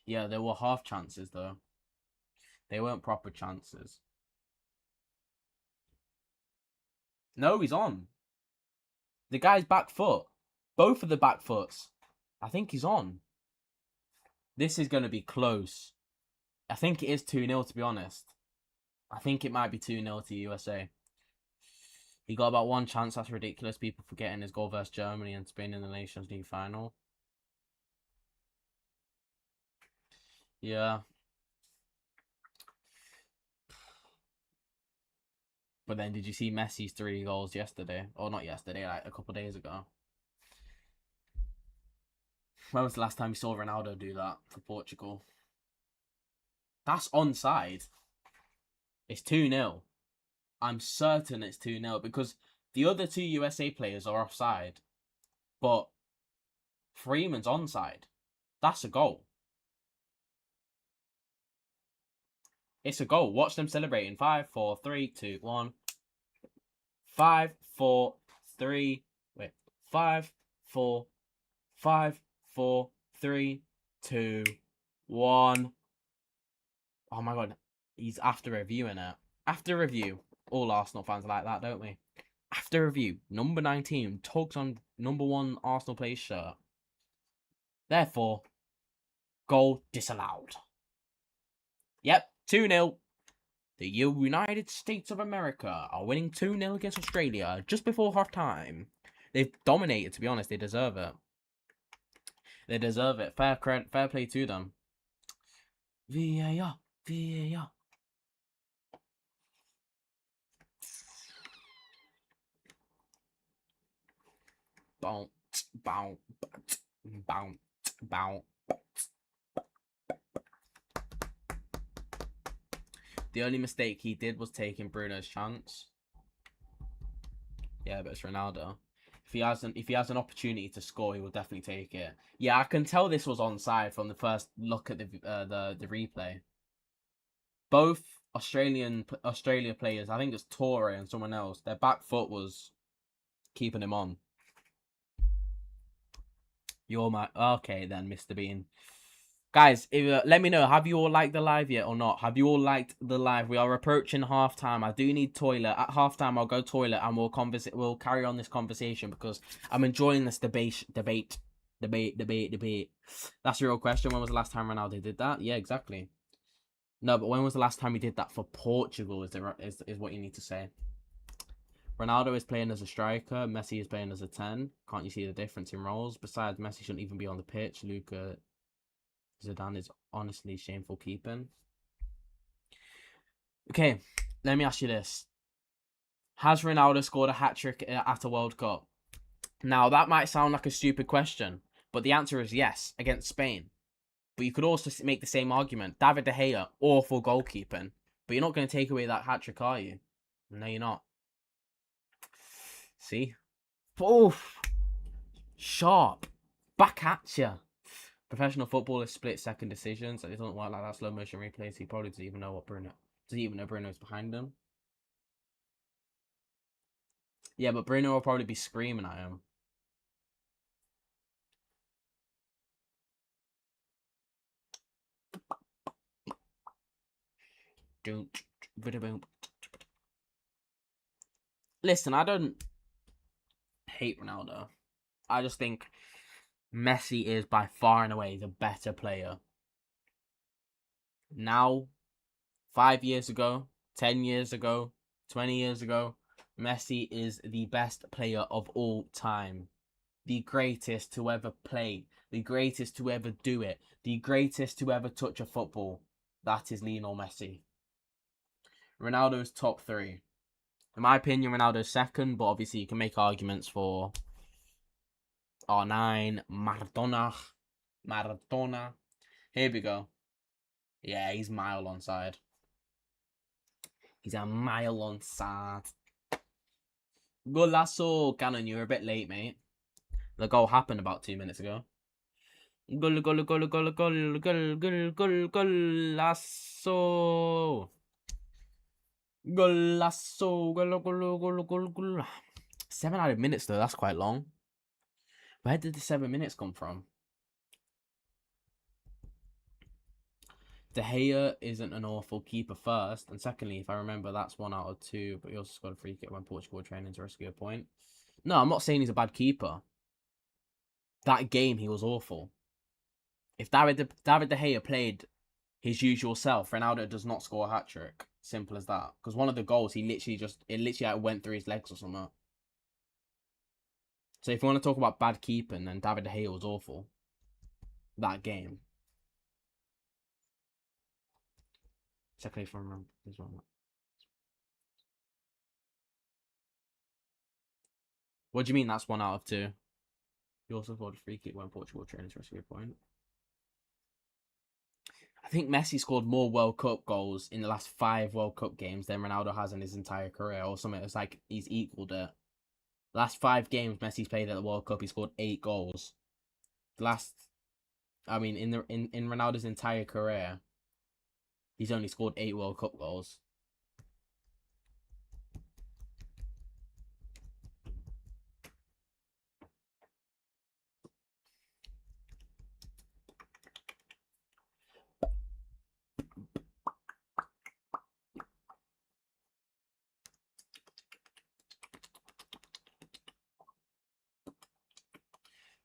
Yeah, there were half chances, though. They weren't proper chances. No, he's on. The guy's back foot. Both of the back foots. I think he's on. This is going to be close. I think it is 2-0, to be honest. I think it might be 2-0 to USA. He got about 1 chance. That's ridiculous. People forgetting his goal versus Germany and Spain in the Nations League final. Yeah. But then did you see Messi's 3 goals yesterday? Or not yesterday, like a couple of days ago. When was the last time you saw Ronaldo do that for Portugal? That's onside. It's 2-0. I'm certain it's 2-0 because the other 2 USA players are offside. But Freeman's onside. That's a goal. It's a goal. Watch them celebrating. 5, 4, 3, 2, 1. 5, 4, 3. Wait. 5, 4, 5, 4, 3, 2, 1. Oh my god. He's after reviewing it. After review. All Arsenal fans like that, don't we? After review. Number 19 tugs on number 1 Arsenal player's shirt. Therefore, goal disallowed. Yep. 2-0. The United States of America are winning 2-0 against Australia just before half time. They've dominated, to be honest. They deserve it. They deserve it. Fair play to them. VAR. VAR. Bounce. Bounce. Bounce. Bounce. The only mistake he did was taking Bruno's chance. Yeah, but it's Ronaldo. If he has an opportunity to score, he will definitely take it. Yeah, I can tell this was onside from the first look at the replay. Both Australia players, I think it's Torre and someone else, their back foot was keeping him on. You're my okay then, Mr. Bean. Guys, let me know, have you all liked the live yet or not? Have you all liked the live? We are approaching halftime. I do need toilet. At halftime, I'll go toilet and we'll carry on this conversation because I'm enjoying this debate. That's the real question. When was the last time Ronaldo did that? Yeah, exactly. No, but when was the last time he did that for Portugal is what you need to say. Ronaldo is playing as a striker. Messi is playing as a 10. Can't you see the difference in roles? Besides, Messi shouldn't even be on the pitch. Luka Zidane is honestly shameful keeping. Okay, let me ask you this. Has Ronaldo scored a hat-trick at a World Cup? Now, that might sound like a stupid question, but the answer is yes, against Spain. But you could also make the same argument. David De Gea, awful goalkeeping. But you're not going to take away that hat-trick, are you? No, you're not. See? Oof. Sharp. Back at you. Professional footballers split second decisions. It doesn't work like that. Slow motion replays. He probably doesn't even know what Bruno. Does he even know Bruno's behind him? Yeah, but Bruno will probably be screaming at him. Listen, I don't hate Ronaldo. I just think Messi is by far and away the better player. Now, 5 years ago, 10 years ago, 20 years ago, Messi is the best player of all time. The greatest to ever play. The greatest to ever do it. The greatest to ever touch a football. That is Lionel Messi. Ronaldo's top 3. In my opinion, Ronaldo's second, but obviously you can make arguments for R9, Maradona. Here we go. Yeah, he's mile on side. He's a mile on side. Golasso, Cannon, you were a bit late, mate. The goal happened about 2 minutes ago. Golasso. Golasso. 7 out of minutes, though. That's quite long. Where did the 7 minutes come from? De Gea isn't an awful keeper first, and secondly, if I remember, that's 1 out of 2. But he also scored a free kick when Portugal were training to rescue a point. No, I'm not saying he's a bad keeper. That game, he was awful. If David De Gea played his usual self, Ronaldo does not score a hat-trick. Simple as that. Because one of the goals, it literally went through his legs or something. So if you want to talk about bad keeping, then David De Gea was awful. That game. Secondly, if I remember, this one. What do you mean that's 1 out of 2? He also scored a free kick when Portugal trained to rescue a point. I think Messi scored more World Cup goals in the last 5 World Cup games than Ronaldo has in his entire career, or something. It's like he's equaled it. The last 5 games Messi's played at the World Cup, he scored 8 goals. In Ronaldo's entire career, he's only scored 8 World Cup goals.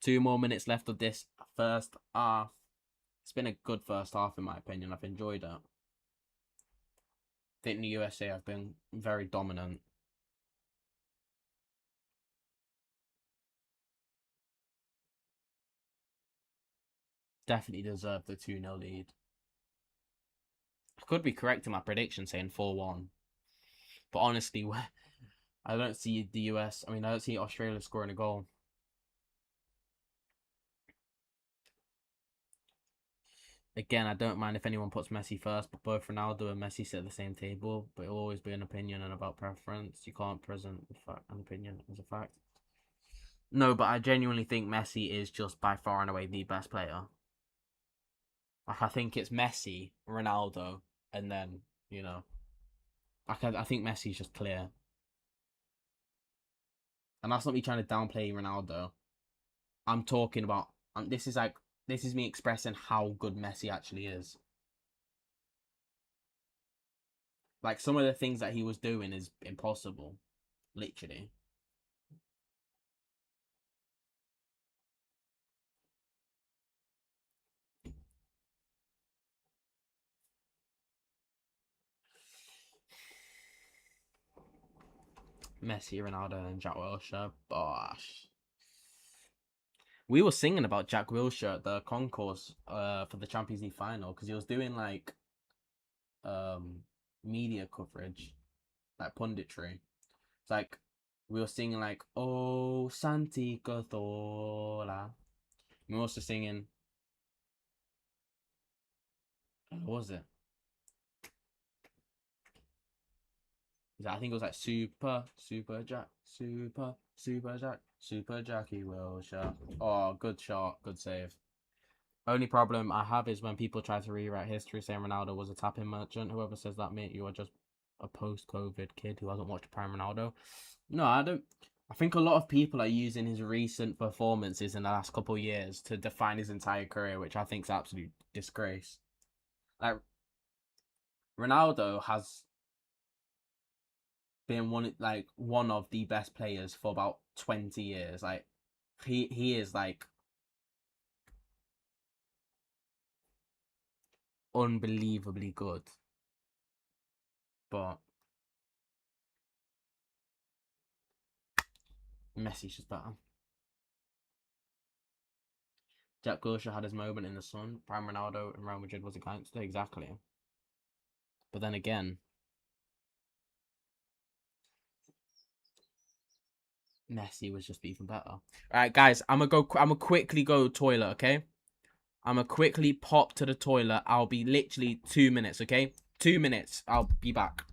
Two more minutes left of this first half. It's been a good first half in my opinion. I've enjoyed it. I think the USA have been very dominant. Definitely deserved the 2-0 lead. I could be correct in my prediction saying 4-1. But honestly, I don't see the US. I don't see Australia scoring a goal. Again, I don't mind if anyone puts Messi first, but both Ronaldo and Messi sit at the same table. But it'll always be an opinion and about preference. You can't present an opinion as a fact. No, but I genuinely think Messi is just by far and away the best player. Like, I think it's Messi, Ronaldo, and then, I think Messi's just clear. And that's not me trying to downplay Ronaldo. I'm talking about, this is me expressing how good Messi actually is. Like, some of the things that he was doing is impossible. Literally. Messi, Ronaldo, and Jack Wilshere. Bosh. We were singing about Jack Wilshere at the concourse for the Champions League final because he was doing like media coverage, like punditry. It's like we were singing like "Oh Santi Cazorla." We were also singing. What was it? I think it was like Super Jack, Super Jack, Super Jackie Wilshere. Oh, good shot, good save. Only problem I have is when people try to rewrite history saying Ronaldo was a tapping merchant. Whoever says that, mate, you are just a post-COVID kid who hasn't watched Prime Ronaldo. No, I don't. I think a lot of people are using his recent performances in the last couple of years to define his entire career, which I think is absolute disgrace. Like Ronaldo has been one of the best players for about 20 years. Like he is like unbelievably good. But Messi's just better. Jack Wilshere had his moment in the sun. Prime Ronaldo and Real Madrid was against it, exactly. But then again, Messi was just even better. All right, guys, I'm gonna quickly go toilet. Okay, I'm gonna quickly pop to the toilet. I'll be literally 2 minutes. Okay, 2 minutes. I'll be back.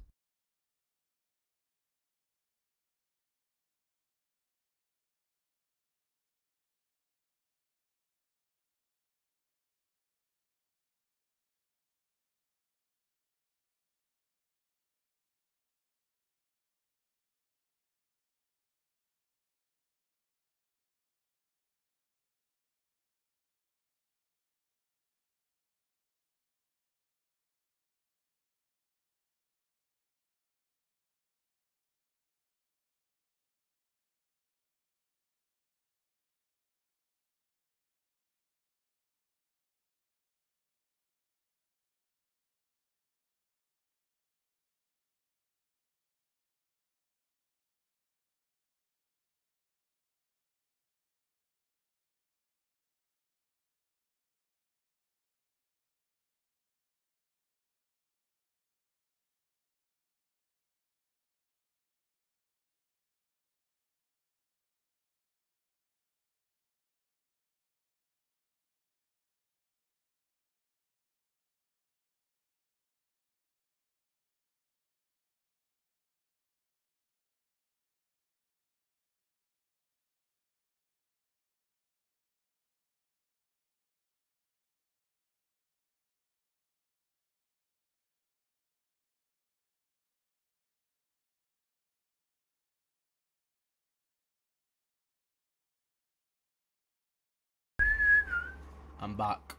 I'm back.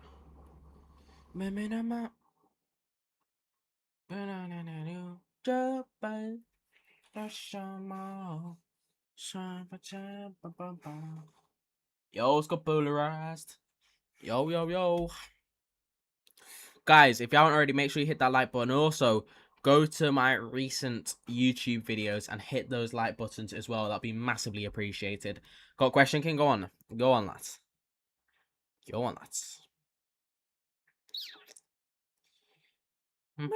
Yo, it's got polarized. Yo. Guys, if you haven't already, make sure you hit that like button. Also, go to my recent YouTube videos and hit those like buttons as well. That'd be massively appreciated. Got a question, King? Go on. Go on, lads. Go on, lads. Hold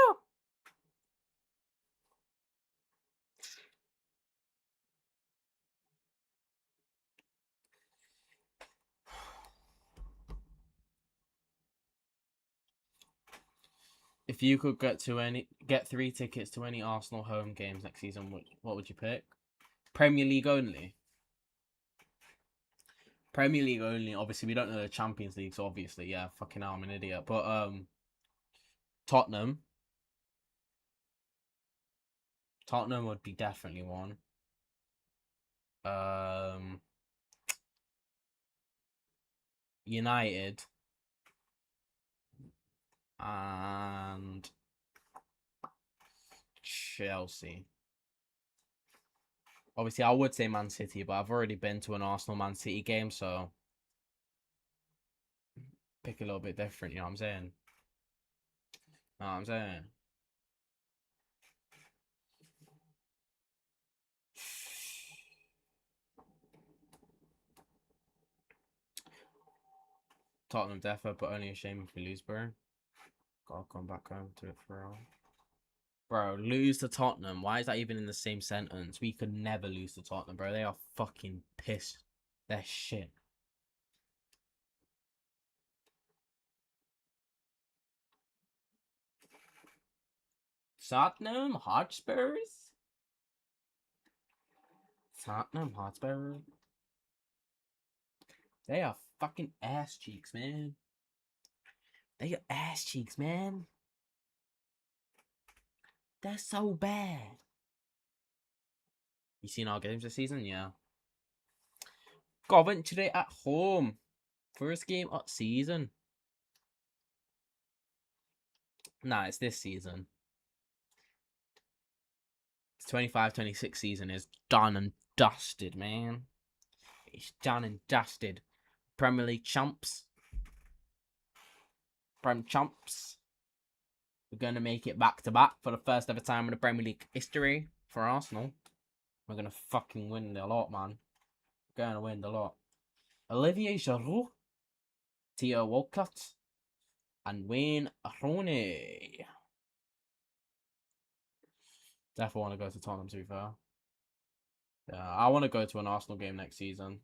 up. If you could get 3 tickets to any Arsenal home games next season, what would you pick? Premier League only. Premier League only. Obviously, we don't know the Champions League, so obviously, yeah, fucking hell, I'm an idiot. But Tottenham. Tottenham would be definitely one. Um, United and Chelsea. Obviously, I would say Man City, but I've already been to an Arsenal Man City game, so pick a little bit different. You know what I'm saying? Know what I'm saying? Tottenham defo, but only a shame if we lose, bro. Gotta come back home to it for all. Bro, lose to Tottenham. Why is that even in the same sentence? We could never lose to Tottenham, bro. They are fucking pissed. They're shit. Tottenham Hotspurs? Tottenham Hotspur? They are fucking ass cheeks, man. They are ass cheeks, man. They're so bad. You seen our games this season? Yeah. Coventry at home. First game of season. Nah, it's this season. It's 25-26 season is done and dusted, man. It's done and dusted. Premier League champs. Prem champs. We're going to make it back to back for the first ever time in the Premier League history for Arsenal. We're going to fucking win the lot, man. We're going to win the lot. Olivier Giroud, Theo Walcott, and Wayne Rooney. Definitely want to go to Tottenham, to be fair. Yeah, I want to go to an Arsenal game next season.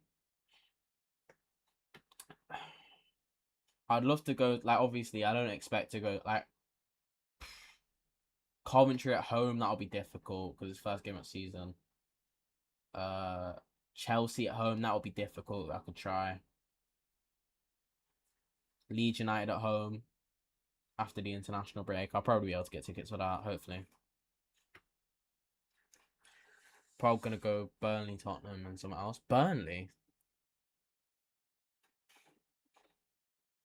I'd love to go, like, obviously, I don't expect to go, like, Coventry at home, that'll be difficult, because it's first game of season. Chelsea at home, that'll be difficult, I could try. Leeds United at home, after the international break, I'll probably be able to get tickets for that, hopefully. Probably gonna go Burnley, Tottenham, and something else. Burnley?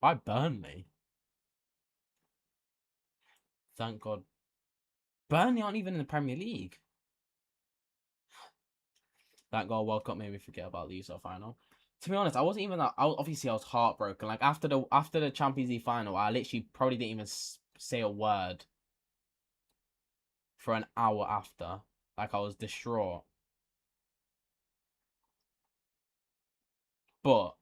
Why Burnley? Thank God. Burnley aren't even in the Premier League. Thank God World Cup made me forget about the UCL final. To be honest, I wasn't even that. Obviously, I was heartbroken. Like after the Champions League final, I literally probably didn't even say a word for an hour after. Like I was distraught. But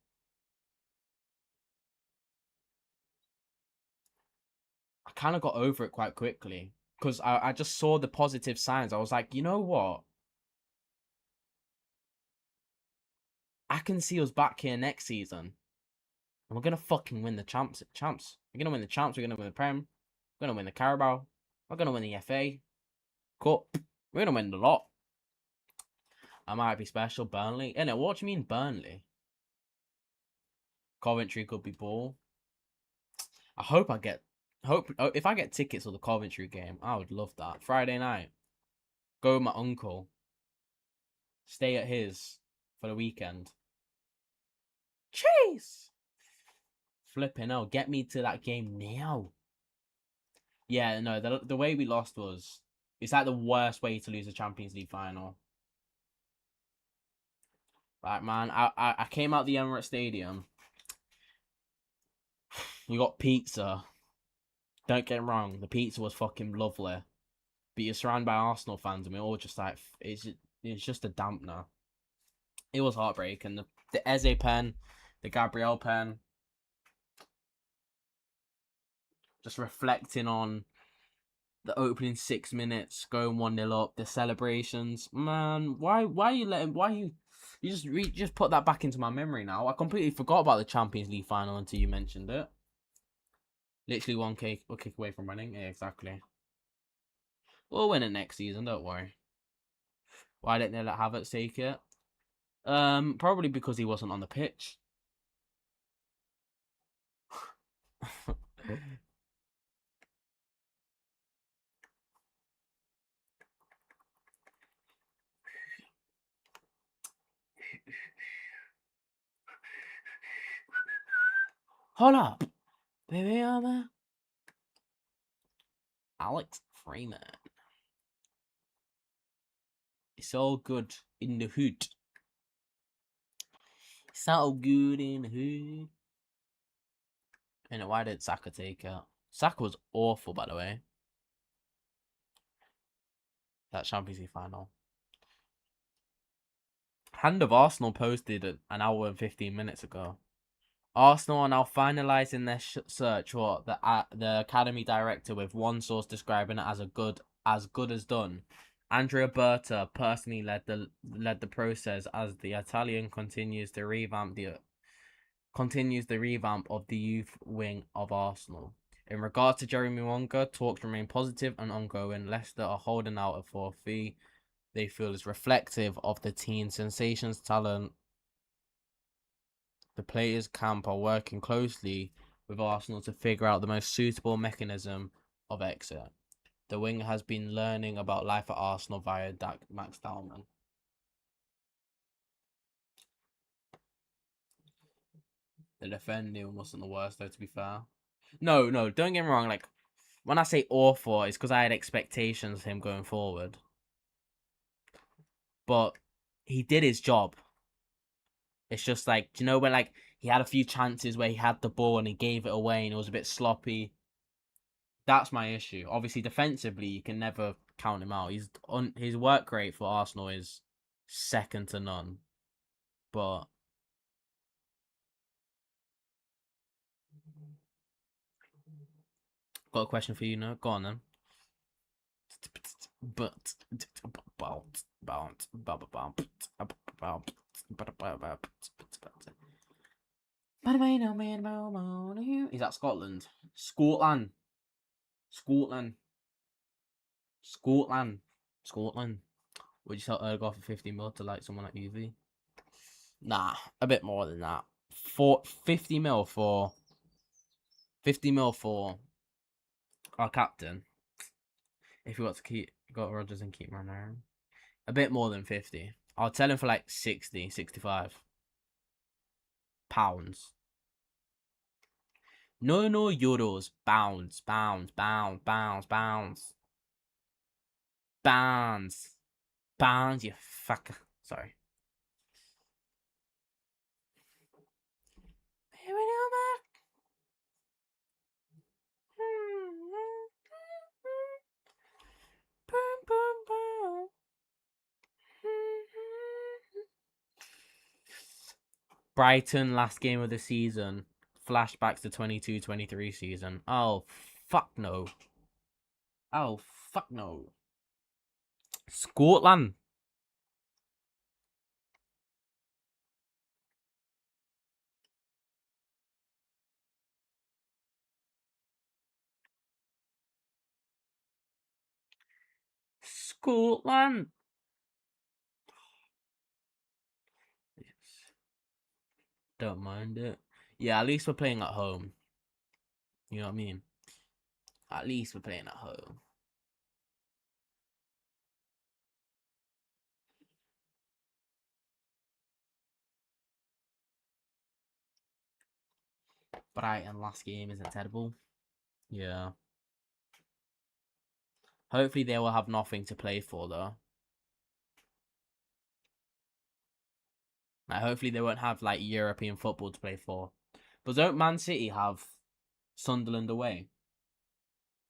I kind of got over it quite quickly because I just saw the positive signs. I was like, you know what? I can see us back here next season. And we're gonna fucking win the champs. We're gonna win the champs. We're gonna win the Prem. We're gonna win the Carabao. We're gonna win the FA Cup. We're gonna win the lot. I might be special. Burnley. Innit, what do you mean Burnley? Coventry could be ball. I hope if I get tickets for the Coventry game, I would love that. Friday night. Go with my uncle. Stay at his for the weekend. Cheese! Flipping hell, get me to that game now. Yeah, no, the way we lost was... It's like the worst way to lose a Champions League final. Like, man, I came out the Emirates Stadium. You got pizza. Don't get me wrong, the pizza was fucking lovely. But you're surrounded by Arsenal fans, and we're all just like, it's just a dampener. It was heartbreaking. The Eze pen, the Gabriel pen, just reflecting on the opening 6 minutes, going 1-0 up, the celebrations. Man, why you just put that back into my memory now. I completely forgot about the Champions League final until you mentioned it. Literally one kick away from winning. Yeah, exactly. We'll win it next season, don't worry. Why didn't they let Havertz take it? Probably because he wasn't on the pitch. Hold up. Baby, Alex Freeman. It's all good in the hood. It's all good in the hood. You know, why did Saka take it? Saka was awful, by the way. That Champions League final. Hand of Arsenal posted an hour and 15 minutes ago. Arsenal are now finalising their search for the academy director, with one source describing it as good as done. Andrea Berta personally led the process as the Italian continues the revamp of the youth wing of Arsenal. In regard to Jeremy Wonga, talks remain positive and ongoing. Leicester are holding out for a fee they feel is reflective of the team's sensations talent. The players' camp are working closely with Arsenal to figure out the most suitable mechanism of exit. The winger has been learning about life at Arsenal via Max Dalman. The defending wasn't the worst, though, to be fair. No, don't get me wrong. Like, when I say awful, it's because I had expectations of him going forward. But he did his job. It's just like, do you know when like he had a few chances where he had the ball and he gave it away and it was a bit sloppy? That's my issue. Obviously, defensively, you can never count him out. His work rate for Arsenal is second to none. But got a question for you, no? Go on then. But is that Scotland? Scotland. Would you sell Ergo for 50 mil to like someone like UV? Nah, a bit more than that. 50 mil for our captain. If we got Rodgers and keep Ranieri. A bit more than 50. I'll tell him for like 60, 65 pounds. No euros. Pounds, you fucker. Sorry. Here we go back. Brighton last game of the season. Flashbacks to 22-23 season. Oh fuck no. Scotland. Don't mind it. Yeah, at least we're playing at home. You know what I mean? At least we're playing at home. Brighton last game isn't terrible. Yeah. Hopefully they will have nothing to play for though. Like, hopefully they won't have like European football to play for. But don't Man City have Sunderland away?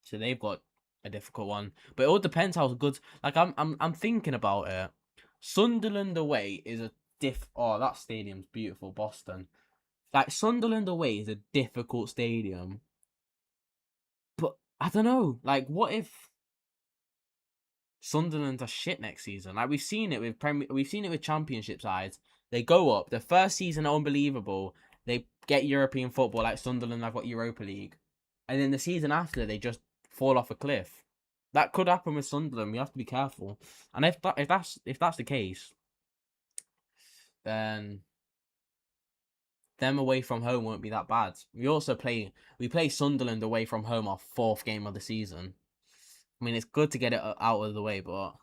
So they've got a difficult one. But it all depends how good. Like I'm thinking about it. Sunderland away is a oh, that stadium's beautiful, Boston. Like Sunderland away is a difficult stadium. But I don't know. Like, what if Sunderland are shit next season? Like we've seen it with Championship sides. They go up. The first season are unbelievable. They get European football like Sunderland have got Europa League. And then the season after they just fall off a cliff. That could happen with Sunderland. We have to be careful. And if that's the case, then them away from home won't be that bad. We play Sunderland away from home our fourth game of the season. I mean, it's good to get it out of the way, but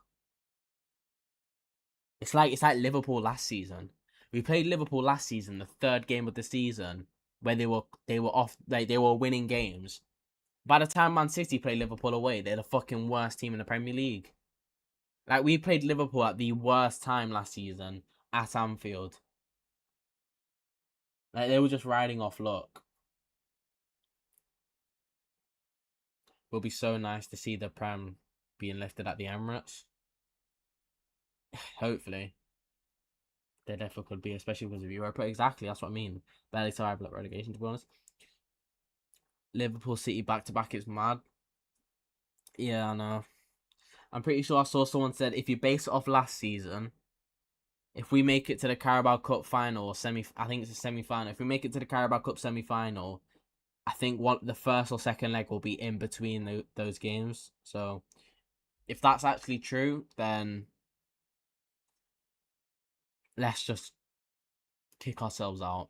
it's like Liverpool last season. We played Liverpool last season, the third game of the season, where they were off, like they were winning games. By the time Man City played Liverpool away, they're the fucking worst team in the Premier League. Like, we played Liverpool at the worst time last season at Anfield. Like, they were just riding off luck. will be so nice to see the Prem being lifted at the Emirates. Hopefully. There definitely could be, especially because of Europa. Exactly, that's what I mean. Barely survived like relegation, to be honest. Liverpool City back-to-back is mad. Yeah, I know. I'm pretty sure I saw someone said if you base it off last season, if we make it to the Carabao Cup final or I think it's a semi-final. If we make it to the Carabao Cup semi-final, I think the first or second leg will be in between those games. So, if that's actually true, then let's just kick ourselves out.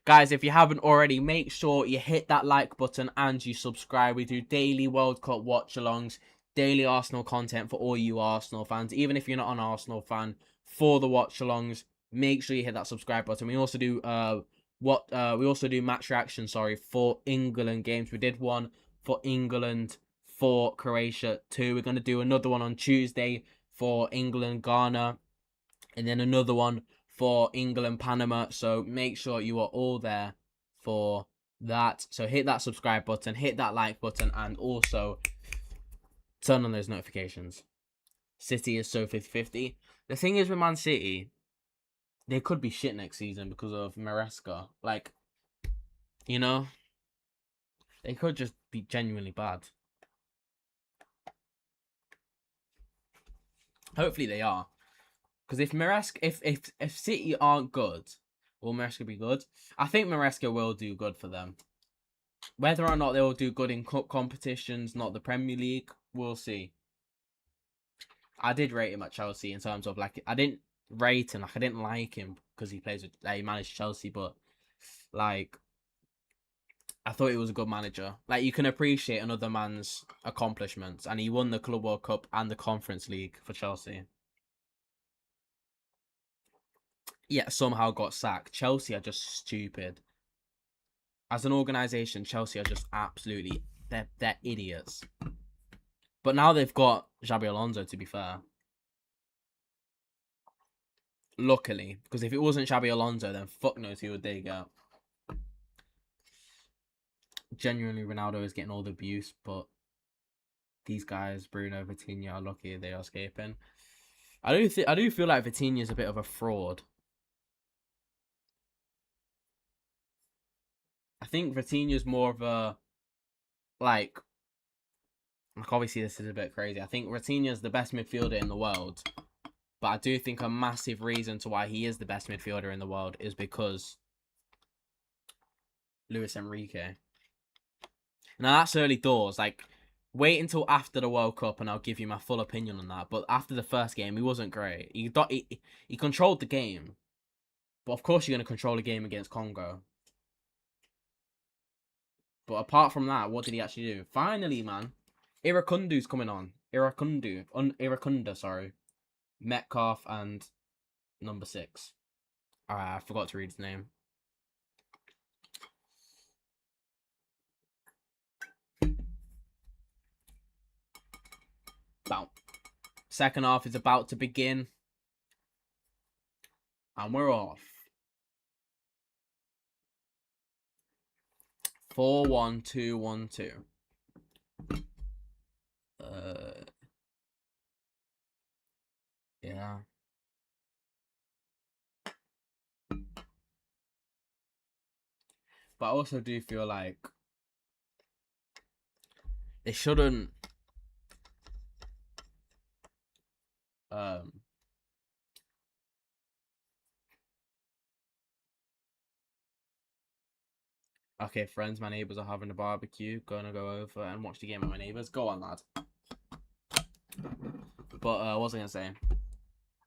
Guys, if you haven't already, make sure you hit that like button and you subscribe. We do daily World Cup watch-alongs, daily Arsenal content for all you Arsenal fans. Even if you're not an Arsenal fan, for the watch-alongs, make sure you hit that subscribe button. We also do match reaction, for England games. We did one for England for Croatia 2. We're going to do another one on Tuesday for England Ghana, and then another one for England Panama. So make sure you are all there for that. So hit that subscribe button, hit that like button, and also turn on those notifications. City is so 50-50. The thing is with Man City, they could be shit next season because of Maresca. Like, you know, they could just be genuinely bad. Hopefully they are. Because if City aren't good, will Maresca be good? I think Maresca will do good for them. Whether or not they will do good in cup competitions, not the Premier League, we'll see. I did rate him at Chelsea in terms of, like, I didn't rate him, like, I didn't like him because he managed Chelsea, but, like, I thought he was a good manager. Like, you can appreciate another man's accomplishments, and he won the Club World Cup and the Conference League for Chelsea. Yet somehow got sacked. Chelsea are just stupid. As an organisation, Chelsea are just absolutely... They're idiots. But now they've got Xabi Alonso, to be fair. Luckily. Because if it wasn't Xabi Alonso, then fuck knows who would they get. Genuinely, Ronaldo is getting all the abuse, but these guys, Bruno, Vitinha, are lucky they are escaping. I do feel like Vitinha is a bit of a fraud. I think Vitinha's more of a, like obviously this is a bit crazy. I think Vitinha's the best midfielder in the world. But I do think a massive reason to why he is the best midfielder in the world is because Luis Enrique. Now that's early doors. Like, wait until after the World Cup and I'll give you my full opinion on that. But after the first game, he wasn't great. He controlled the game. But of course you're going to control a game against Congo. But apart from that, what did he actually do? Finally, man. Irakundu's coming on. Irakunda, sorry. Metcalf and number 6. Alright, I forgot to read his name. Second half is about to begin. And we're off. 4-1-2-1-2. Yeah. But I also do feel like they shouldn't okay, friends, my neighbours are having a barbecue. Gonna go over and watch the game with my neighbours. Go on, lad. But what was I gonna say?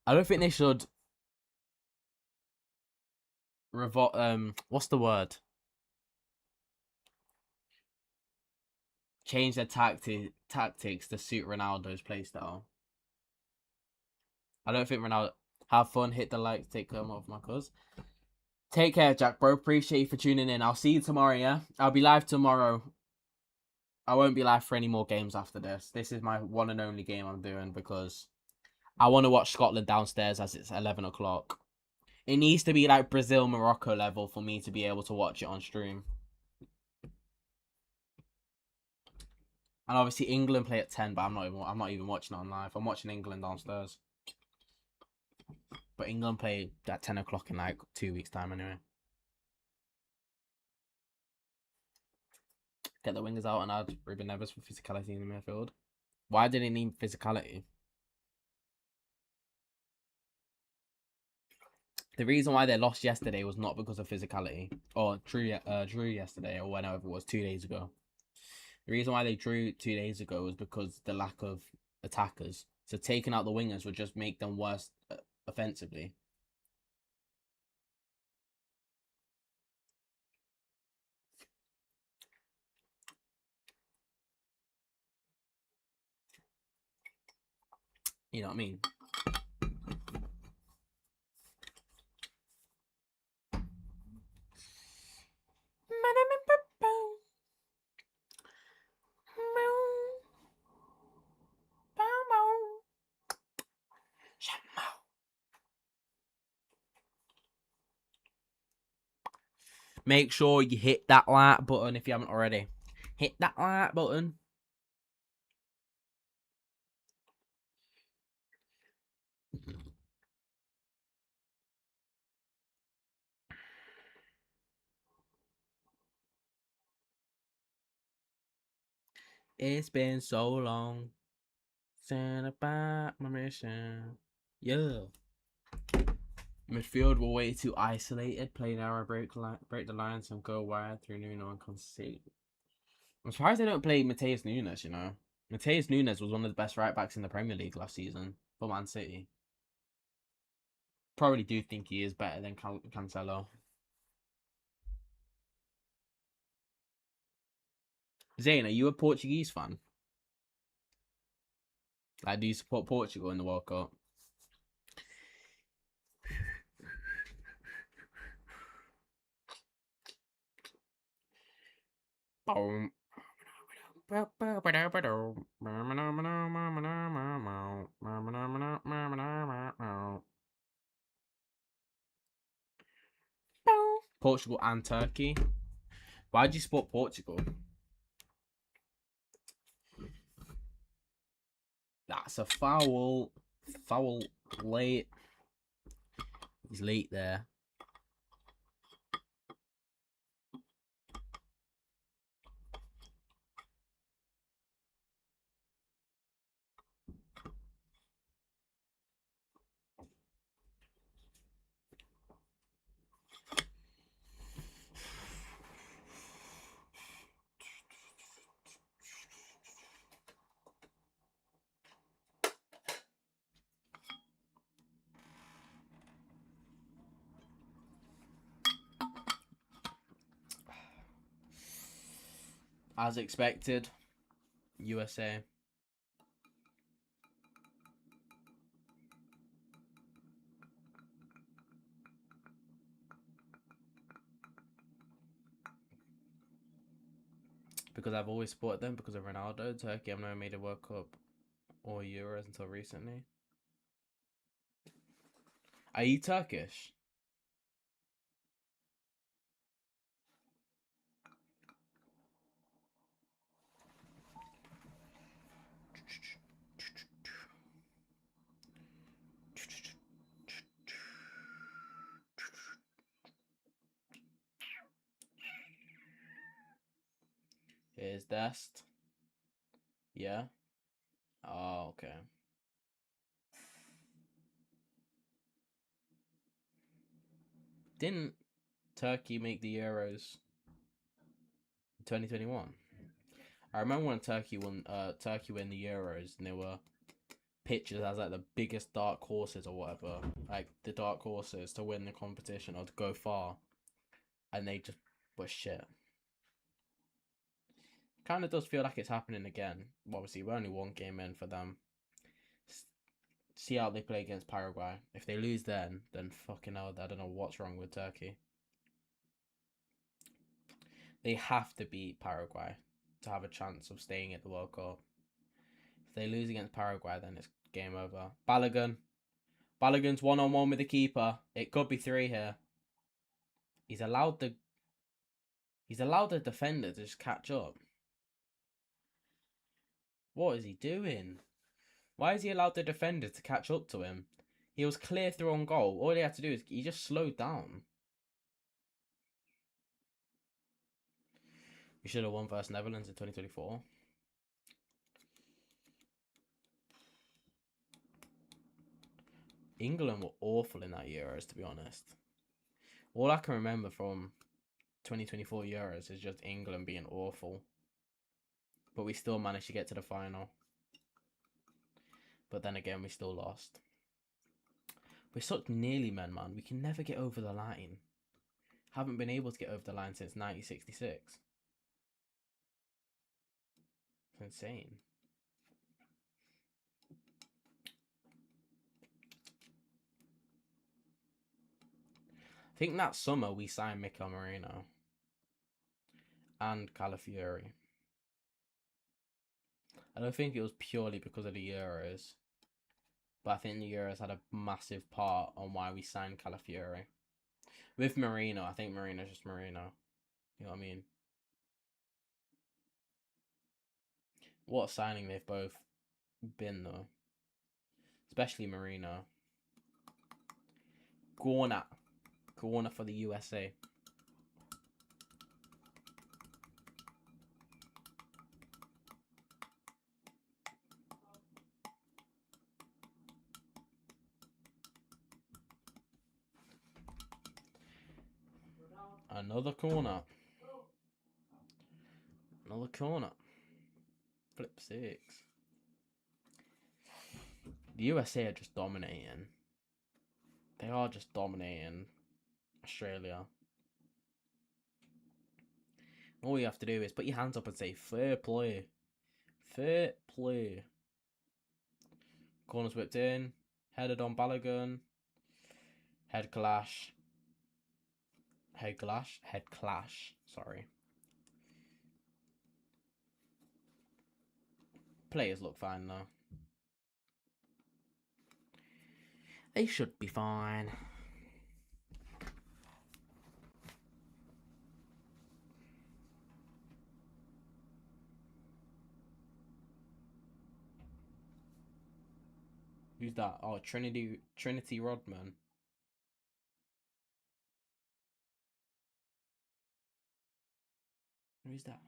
I don't think they should what's the word? Change their tactics to suit Ronaldo's playstyle. I don't think Ronaldo... Have fun, hit the like, take them off my cuz. Take care, Jack, bro. Appreciate you for tuning in. I'll see you tomorrow, yeah? I'll be live tomorrow. I won't be live for any more games after this. This is my one and only game I'm doing because I want to watch Scotland downstairs as it's 11 o'clock. It needs to be like Brazil-Morocco level for me to be able to watch it on stream. And obviously England play at 10, but I'm not even watching it on live. I'm watching England downstairs. But England play at 10 o'clock in like 2 weeks' time anyway. Get the wingers out and add Ruben Neves for physicality in the midfield. Why did he need physicality? The reason why they lost yesterday was not because of physicality. Or drew yesterday, or whenever it was, 2 days ago. The reason why they drew 2 days ago was because the lack of attackers. So taking out the wingers would just make them worse offensively. You know what I mean? Make sure you hit that like button if you haven't already. Hit that like button. It's been so long. Sent about my mission. Yeah. Midfield were way too isolated. Play narrow, break the lines, and go wide through Nuno and concede. I'm surprised they don't play Mateus Nunes, you know. Mateus Nunes was one of the best right backs in the Premier League last season for Man City. Probably do think he is better than Cancelo. Zayn, are you a Portuguese fan? Like, do you support Portugal in the World Cup? Boom. Portugal and Turkey. Why did you support Portugal? That's a foul. Foul late. He's late there. As expected, USA. Because I've always supported them because of Ronaldo. Turkey, I've never made a World Cup or Euros until recently. Are you Turkish? Here's Dest. Yeah. Oh, okay. Didn't Turkey make the Euros in 2021? I remember when Turkey won the Euros and they were pictured as like the biggest dark horses or whatever, like the dark horses to win the competition or to go far, and they just were shit. Kind of does feel like it's happening again. Obviously, we're only one game in for them. See how they play against Paraguay. If they lose then fucking hell, I don't know what's wrong with Turkey. They have to beat Paraguay to have a chance of staying at the World Cup. If they lose against Paraguay, then it's game over. Balogun's 1-on-1 with the keeper. It could be 3 here. He's allowed the defender to just catch up. What is he doing? Why is he allowed the defender to catch up to him? He was clear through on goal. All he had to do is he just slowed down. We should have won versus Netherlands in 2024. England were awful in that Euros, to be honest. All I can remember from 2024 Euros is just England being awful. But we still managed to get to the final. But then again, we still lost. We're such nearly men, man. We can never get over the line. Haven't been able to get over the line since 1966. It's insane. I think that summer we signed Mikel Merino and Calafiori. I don't think it was purely because of the Euros, but I think the Euros had a massive part on why we signed Calafiori. With Merino, I think Merino's just Merino. You know what I mean? What a signing they've both been, though. Especially Merino. Corner for the USA. Another corner. Another corner. Flip 6. The USA are just dominating. They are just dominating Australia. All you have to do is put your hands up and say, fair play. Fair play. Corners whipped in. Headed on Balogun. Head clash. Head clash. Sorry. Players look fine though. They should be fine. Who's that? Oh, Trinity Rodman. Who's that?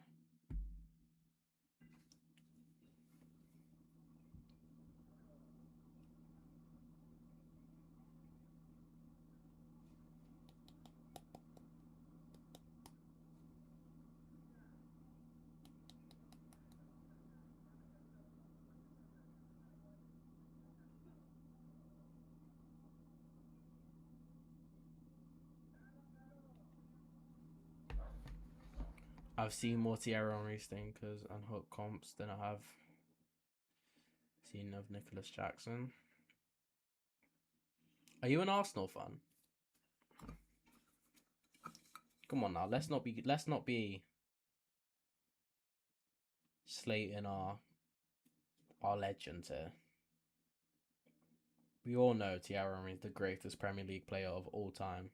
I've seen more Thierry Henry stinkers and hook comps than I have seen of Nicholas Jackson. Are you an Arsenal fan? Come on now, let's not be slating our legends here. We all know Thierry Henry is the greatest Premier League player of all time.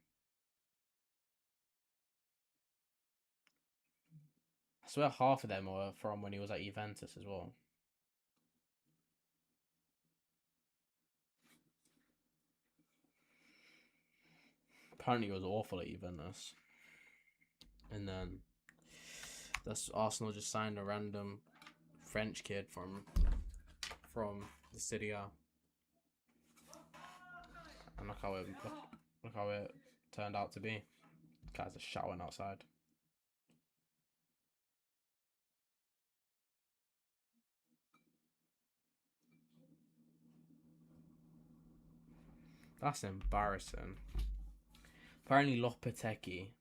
I swear half of them were from when he was at Juventus as well. Apparently he was awful at Juventus. And then that's Arsenal just signed a random French kid from the City A. And look how it turned out to be. Guys are shouting outside. That's embarrassing. Apparently Lopetegui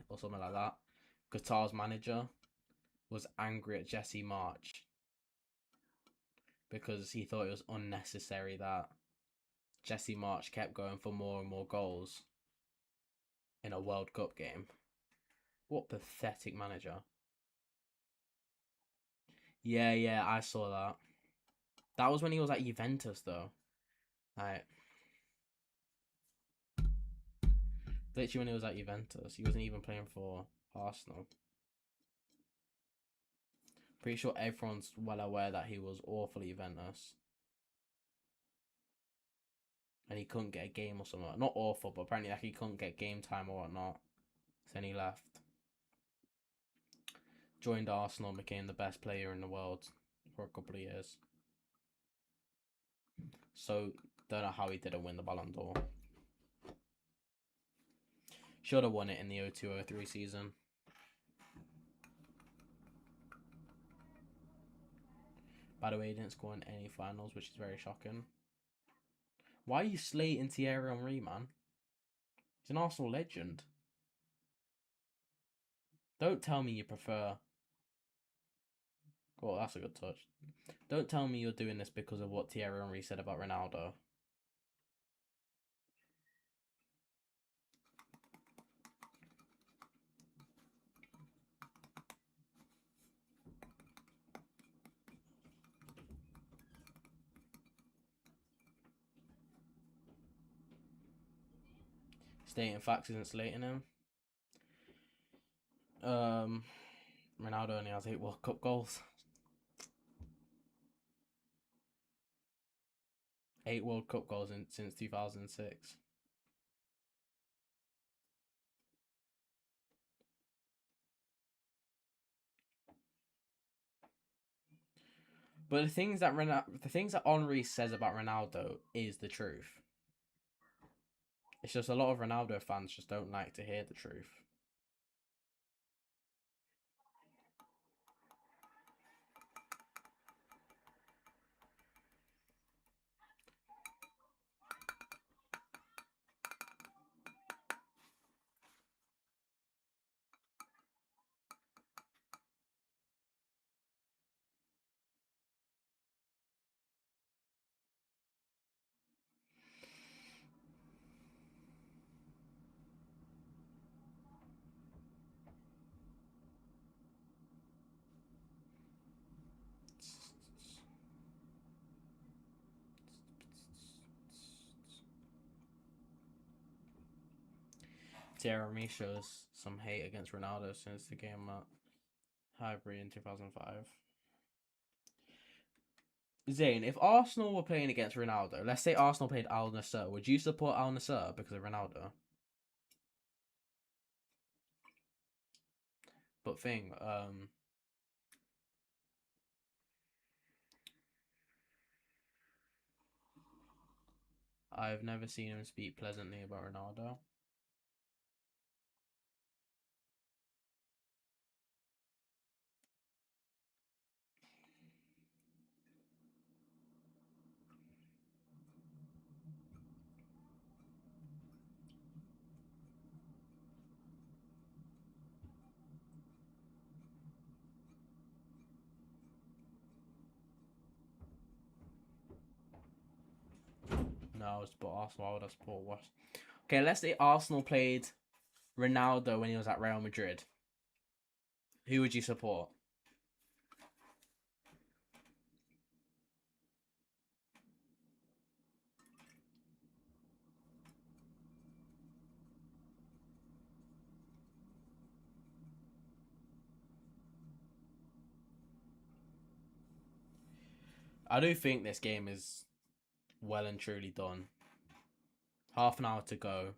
or something like that, Qatar's manager, was angry at Jesse March because he thought it was unnecessary that Jesse March kept going for more and more goals in a World Cup game. What pathetic manager. Yeah, I saw that. That was when he was at Juventus though. Like, literally when he was at Juventus. He wasn't even playing for Arsenal. Pretty sure everyone's well aware that he was awful at Juventus. And he couldn't get a game or something. Not awful, but apparently like he couldn't get game time or whatnot. So then he left. Joined Arsenal and became the best player in the world for a couple of years. So, don't know how he didn't win the Ballon d'Or. Should have won it in the 02-03 season. By the way, he didn't score in any finals, which is very shocking. Why are you slating Thierry Henry, man? He's an Arsenal legend. Don't tell me you prefer... Oh, that's a good touch. Don't tell me you're doing this because of what Thierry Henry said about Ronaldo. Stating facts isn't slating him. Ronaldo only has 8 World Cup goals. 8 World Cup goals since 2006. But the things that Henry says about Ronaldo is the truth. It's just a lot of Ronaldo fans just don't like to hear the truth. Thierry shows some hate against Ronaldo since the game at Highbury in 2005. Zayn, if Arsenal were playing against Ronaldo, let's say Arsenal played Al Nassr, would you support Al Nassr because of Ronaldo? But I've never seen him speak pleasantly about Ronaldo. No, it's but Arsenal. I would have support West. Okay, let's say Arsenal played Ronaldo when he was at Real Madrid. Who would you support? I do think this game is well and truly done. Half an hour to go.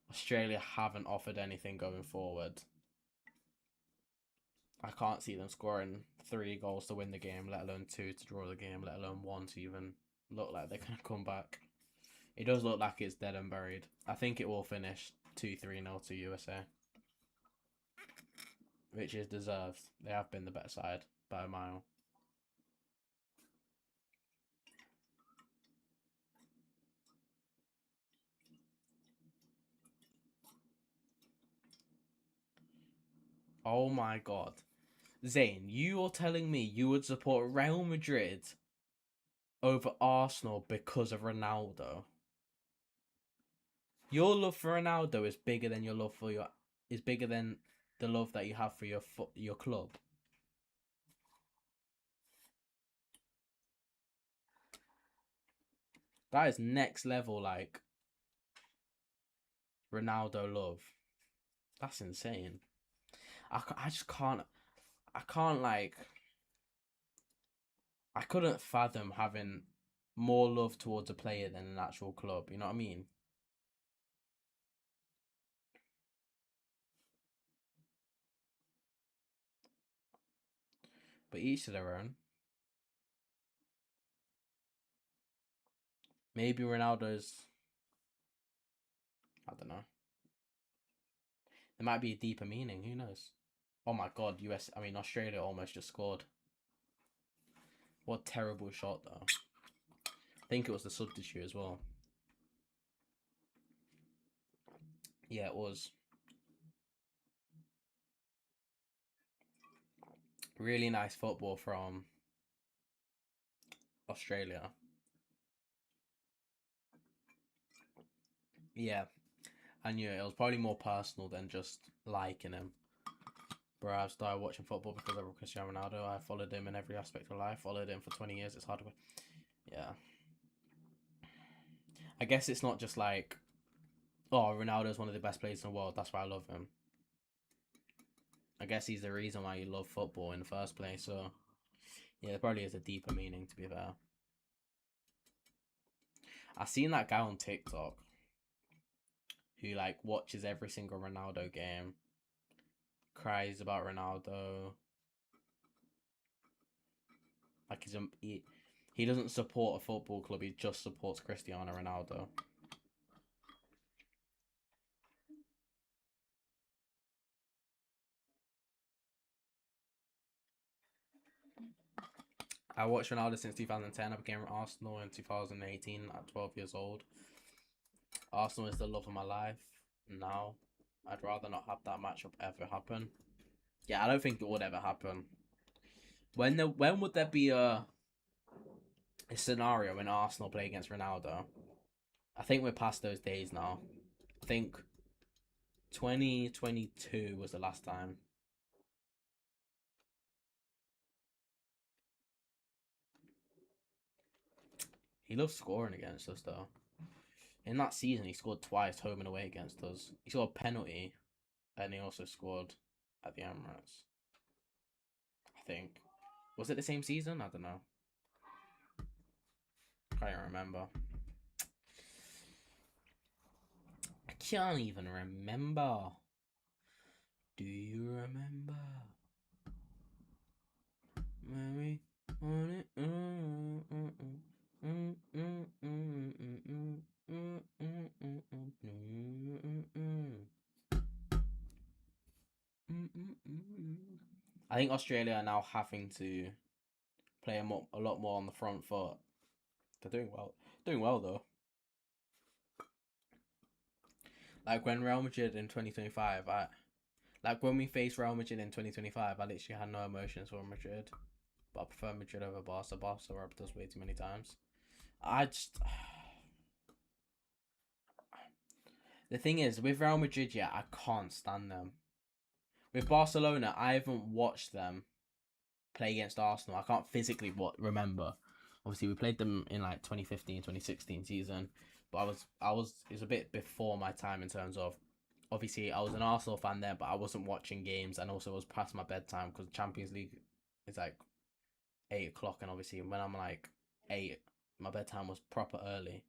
Australia haven't offered anything going forward. I can't see them scoring 3 goals to win the game, let alone 2 to draw the game, let alone 1 to even look like they're going to come back. It does look like it's dead and buried. I think it will finish 2-3-0 to USA. Which is deserved. They have been the better side by a mile. Oh my god. Zayn, you are telling me you would support Real Madrid over Arsenal because of Ronaldo? Your love for Ronaldo is bigger than is bigger than the love that you have for your club. That is next level, like Ronaldo love. That's insane. I just can't like I couldn't fathom having more love towards a player than an actual club. You know what I mean? But each to their own. Maybe Ronaldo's. I don't know. There might be a deeper meaning. Who knows? Oh my God! Australia almost just scored. What terrible shot though. I think it was the substitute as well. Yeah, it was. Really nice football from Australia. Yeah, I knew it. It was probably more personal than just liking him. Bro, I've started watching football because of Cristiano Ronaldo. I followed him in every aspect of life. Followed him for 20 years. It's hard to... Yeah. I guess it's not just like, oh, Ronaldo's one of the best players in the world. That's why I love him. I guess he's the reason why you love football in the first place. So, yeah, there probably is a deeper meaning, to be fair. I seen that guy on TikTok who, like, watches every single Ronaldo game, cries about Ronaldo. Like, he doesn't support a football club. He just supports Cristiano Ronaldo. I watched Ronaldo since 2010. I became Arsenal in 2018 at 12 years old. Arsenal is the love of my life now. I'd rather not have that matchup ever happen. Yeah, I don't think it would ever happen. When would there be a scenario when Arsenal play against Ronaldo? I think we're past those days now. I think 2022 was the last time. He loves scoring against us though. In that season, he scored twice home and away against us. He scored a penalty, and he also scored at the Emirates. I think. Was it the same season? I don't know. Can't even remember. I can't even remember. Do you remember? When on it? I think Australia are now having to play a lot more on the front foot. They're doing well. Doing well though. Like when Real Madrid in 2025, like when we faced Real Madrid in 2025, I literally had no emotions for Madrid. But I prefer Madrid over Barca. Barca rubbed us way too many times. I just the thing is with Real Madrid, yeah, I can't stand them. With Barcelona, I haven't watched them play against Arsenal. I can't physically remember. Obviously, we played them in like 2015, 2016 season, but it was a bit before my time in terms of, obviously I was an Arsenal fan there, but I wasn't watching games, and also it was past my bedtime because Champions League is like 8 o'clock, and obviously when I'm like 8, my bedtime was proper early,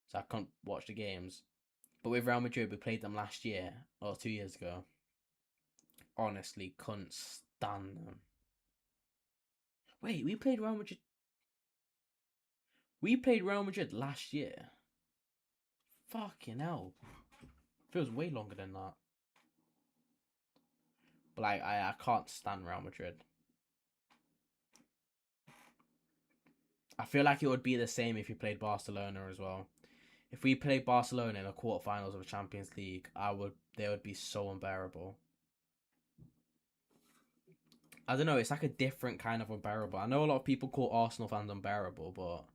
so I couldn't watch the games. But with Real Madrid, we played them last year or 2 years ago. Honestly, couldn't stand them. Wait, we played Real Madrid. We played Real Madrid last year. Fucking hell. Feels way longer than that. But like, I can't stand Real Madrid. I feel like it would be the same if you played Barcelona as well. If we played Barcelona in the quarterfinals of the Champions League, they would be so unbearable. I don't know, it's like a different kind of unbearable. I know a lot of people call Arsenal fans unbearable, but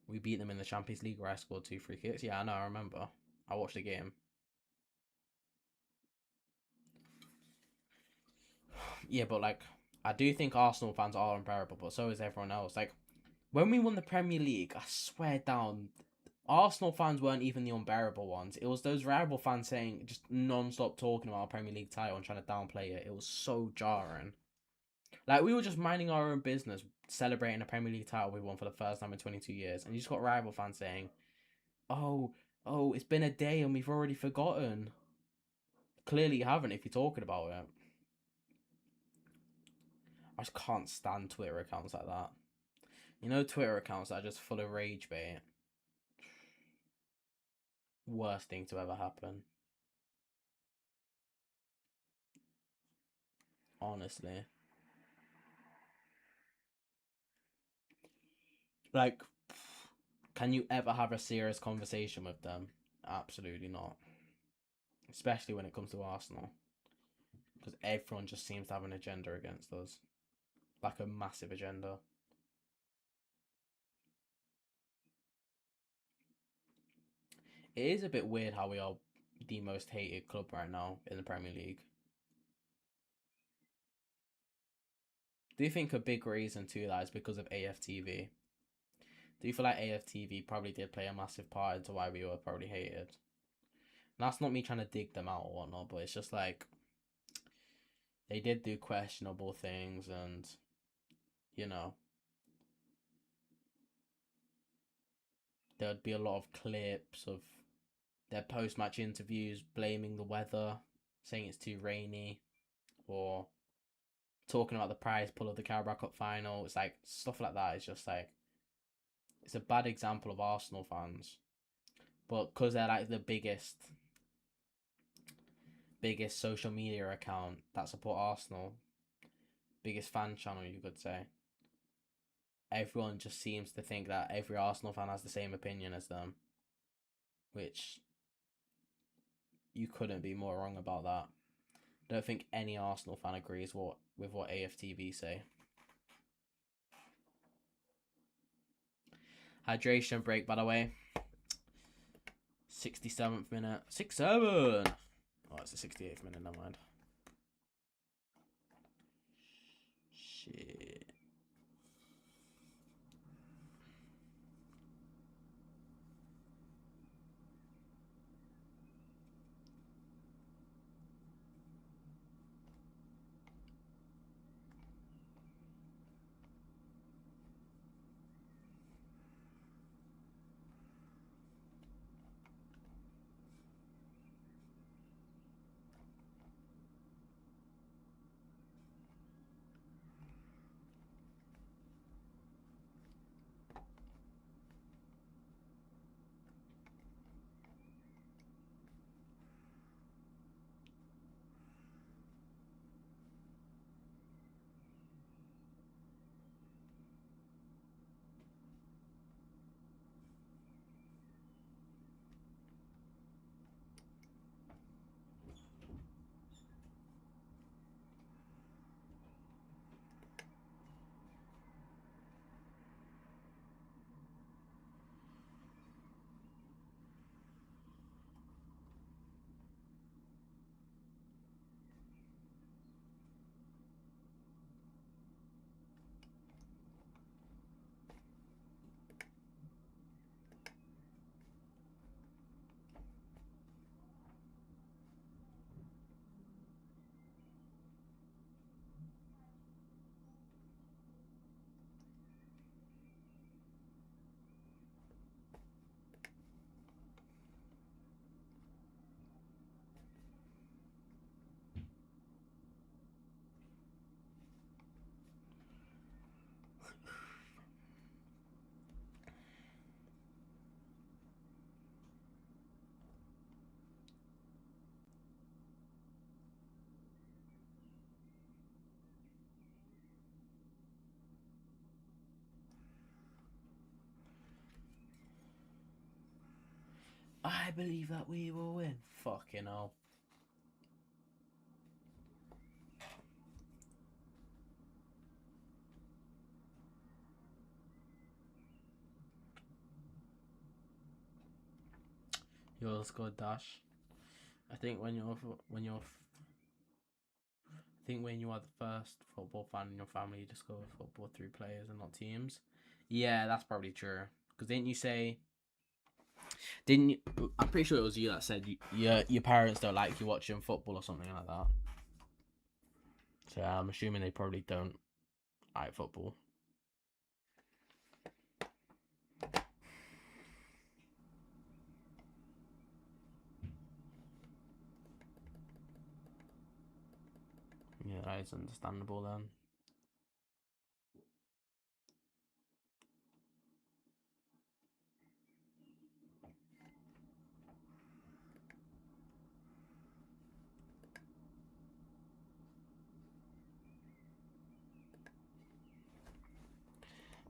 we beat them in the Champions League where I scored 2 free kicks. Yeah, I know, I remember. I watched the game. Yeah, but like, I do think Arsenal fans are unbearable, but so is everyone else. Like, when we won the Premier League, I swear down, Arsenal fans weren't even the unbearable ones. It was those rival fans saying, just non-stop talking about Premier League title and trying to downplay it. It was so jarring. Like, we were just minding our own business, celebrating a Premier League title we won for the first time in 22 years, and you just got rival fans saying, "Oh, it's been a day and we've already forgotten." Clearly, you haven't if you're talking about it. I just can't stand Twitter accounts like that. You know, Twitter accounts that are just full of rage bait. Worst thing to ever happen. Honestly. Like, can you ever have a serious conversation with them? Absolutely not. Especially when it comes to Arsenal. Because everyone just seems to have an agenda against us. Like a massive agenda. It is a bit weird how we are the most hated club right now in the Premier League. Do you think a big reason to that is because of AFTV? Do you feel like AFTV probably did play a massive part into why we were probably hated? And that's not me trying to dig them out or whatnot, but it's just like they did do questionable things, and you know, there'd be a lot of clips of their post-match interviews blaming the weather, saying it's too rainy, or talking about the prize pull of the Carabao Cup final. It's like stuff like that. It's just like, it's a bad example of Arsenal fans, but because they're like the biggest social media account that support Arsenal, biggest fan channel you could say, everyone just seems to think that every Arsenal fan has the same opinion as them, which you couldn't be more wrong about that. I don't think any Arsenal fan agrees with what AFTV say. Hydration break, by the way. 67th minute. 6-7. Oh, it's the 68th minute, never mind. Shit. I believe that we will win. Fucking hell. Yours good, Dash. I think when you're I think when you are the first football fan in your family, you discover football through players and not teams. Yeah, that's probably true. Because didn't you say? Didn't you? I'm pretty sure it was you that said your parents don't like you watching football or something like that. So I'm assuming they probably don't like football. Yeah, that is understandable then.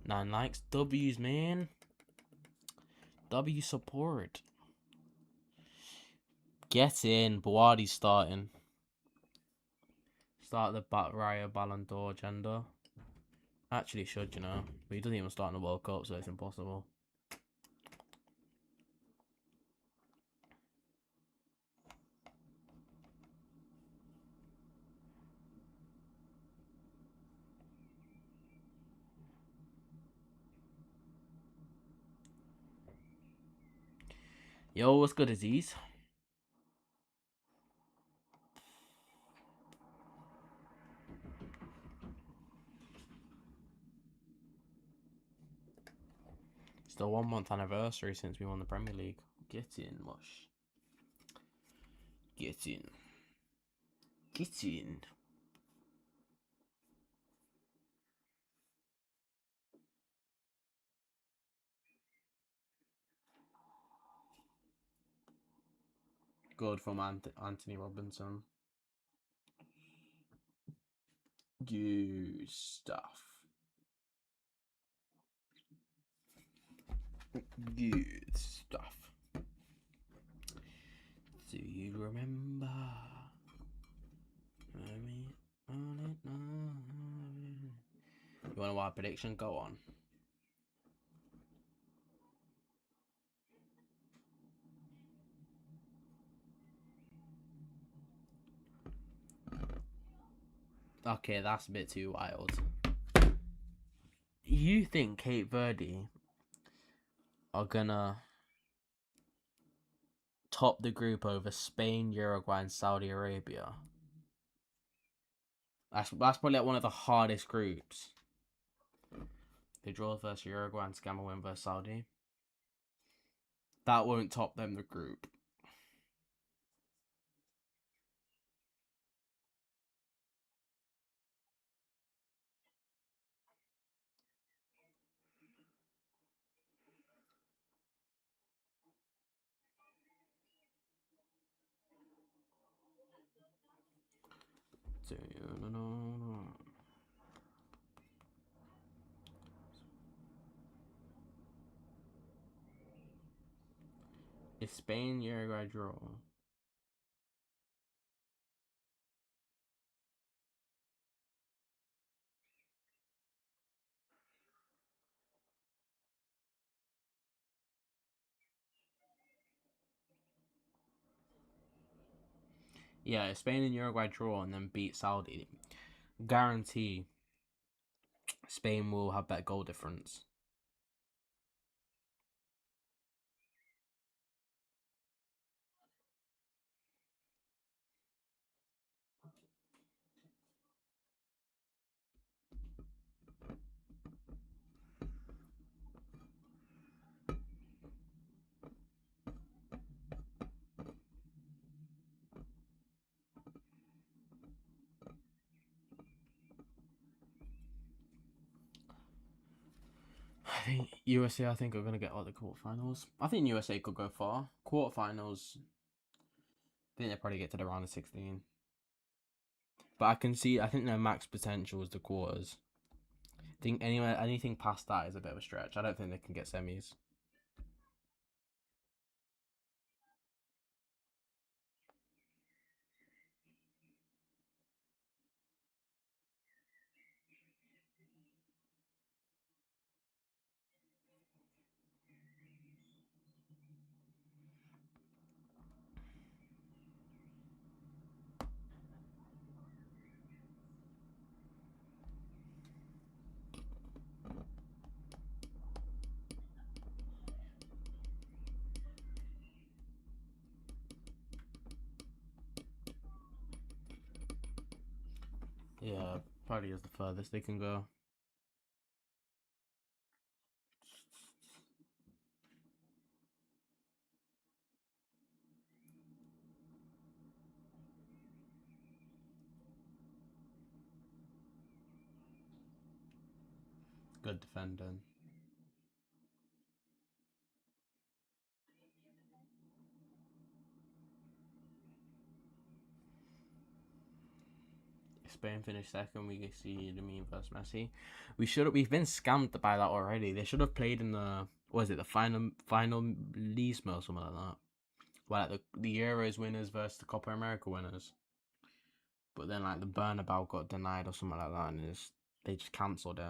Nine likes, W's, man. W support. Get in. Buardi's starting. Start the Raya Ballon d'Or agenda. Actually should, you know. But he doesn't even start in the World Cup, so it's impossible. Yo, what's good, Aziz? It's the 1 month anniversary since we won the Premier League. Get in, mush. Get in. Get in. Good from Anthony Robinson. Good stuff. Good stuff. Do you remember? You want to know our prediction? Go on. Okay, that's a bit too wild. You think Cape Verde are gonna top the group over Spain, Uruguay, and Saudi Arabia? That's probably like one of the hardest groups. They draw versus Uruguay and Scammer win versus Saudi. That won't top them the group. Is Spain, Uruguay draw? Yeah, if Spain and Uruguay draw and then beat Saudi, guarantee Spain will have better goal difference. I think USA. I think are gonna get all the quarterfinals. I think USA could go far. Quarterfinals. I think they probably get to the round of 16. But I can see. I think their max potential is the quarters. I think anything past that is a bit of a stretch. I don't think they can get semis. Yeah, probably is the furthest they can go. Good defending. Spain finished second. We see Lamine versus Messi. We've been scammed by that already. They should have played in the the finalismo or something like that. Well, like the Euros winners versus the Copa America winners. But then like the Bernabeu got denied or something like that, and they just cancelled it.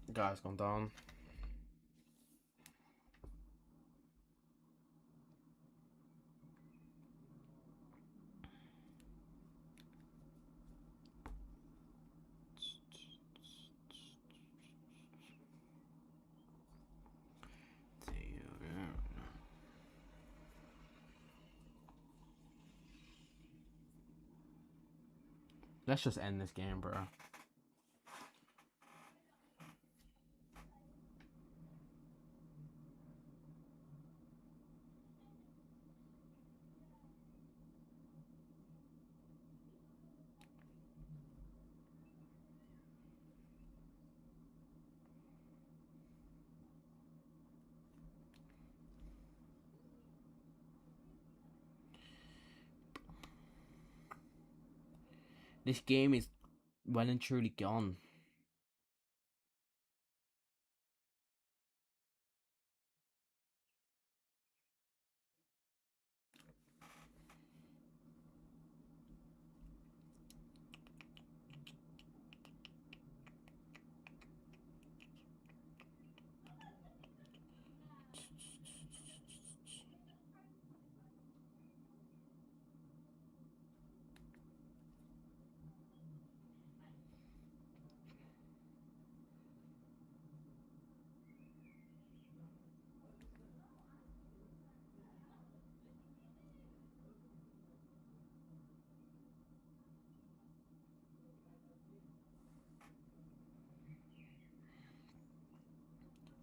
The guy's gone down. Let's just end this game, bro. This game is well and truly gone.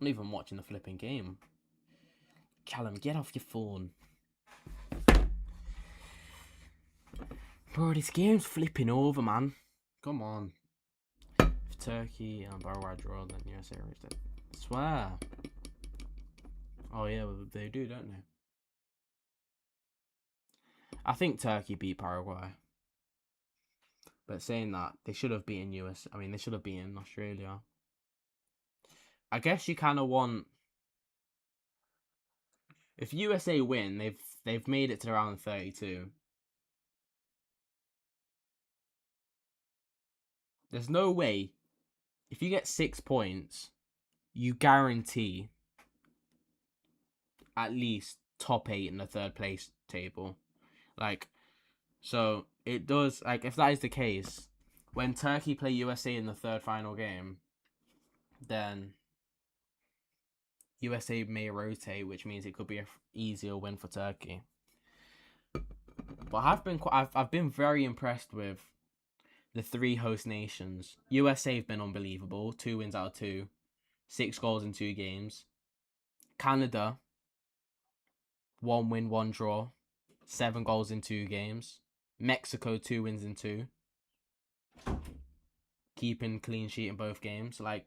I'm not even watching the flipping game. Callum, get off your phone. Bro, this game's flipping over, man. Come on. If Turkey and Paraguay draw, then USA reached it. I swear. Oh yeah, well, they do, don't they? I think Turkey beat Paraguay. But saying that, they should have beaten US. I mean, they should have beaten Australia. I guess you kind of want. If USA win, they've made it to round 32. There's no way. If you get 6 points, you guarantee at least top 8 in the third place table. Like, so it does. Like, if that is the case, when Turkey play USA in the third final game, then USA may rotate, which means it could be an easier win for Turkey. But I've been very impressed with the 3 host nations. USA have been unbelievable. 2 wins out of 2, 6 goals in 2 games. Canada, 1 win, 1 draw, 7 goals in 2 games. Mexico, 2 wins in 2, keeping clean sheet in both games. Like,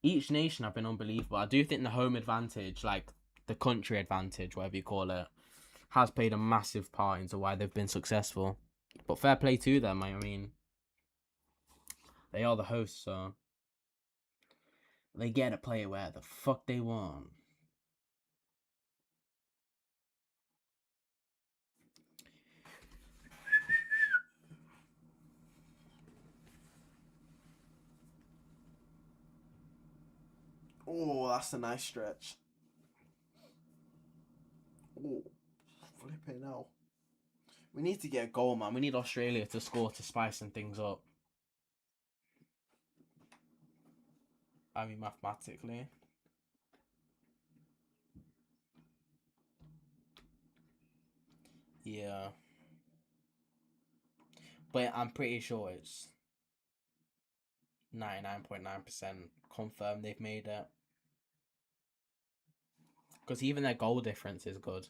each nation have been unbelievable. I do think the home advantage, like the country advantage, whatever you call it, has played a massive part into why they've been successful. But fair play to them. I mean, they are the hosts, so they get to play where the fuck they want. Oh, that's a nice stretch. Oh, flipping hell. We need to get a goal, man. We need Australia to score to spicing things up. I mean, mathematically. Yeah. But I'm pretty sure it's 99.9% confirmed they've made it. Because even their goal difference is good.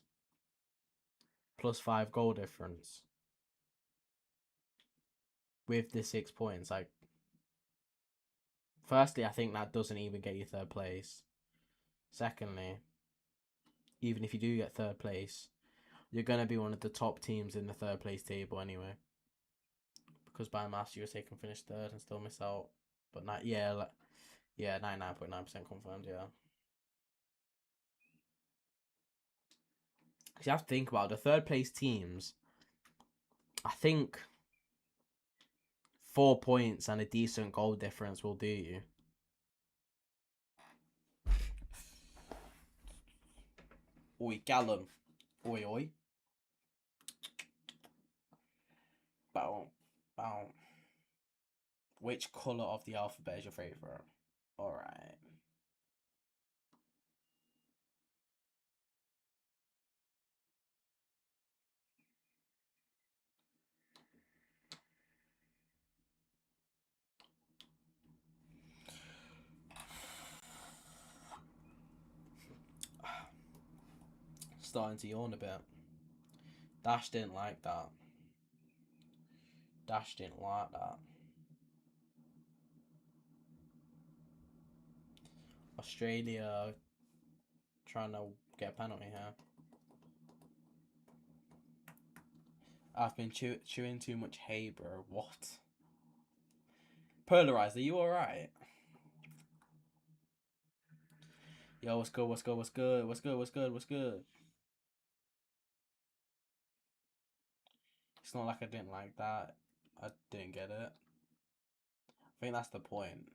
+5 goal difference. With the 6 points. Like, firstly, I think that doesn't even get you third place. Secondly, even if you do get third place, you're going to be one of the top teams in the third place table anyway. Because by mass, USA can finish third and still miss out. But not, yeah, 99.9% confirmed, yeah. Because you have to think about it, the third place teams. I think 4 points and a decent goal difference will do you. Oi, Gallum. Oi, oi. Bow. Bow. Which colour of the alphabet is your favourite? Alright. Starting to yawn a bit. Dash didn't like that. Dash didn't like that. Australia trying to get a penalty here. I've been chewing too much hay, bro. What? Polarized, are you alright? Yo, what's good, what's good, what's good, what's good, what's good, what's good? It's not like I didn't like that. I didn't get it. I think that's the point.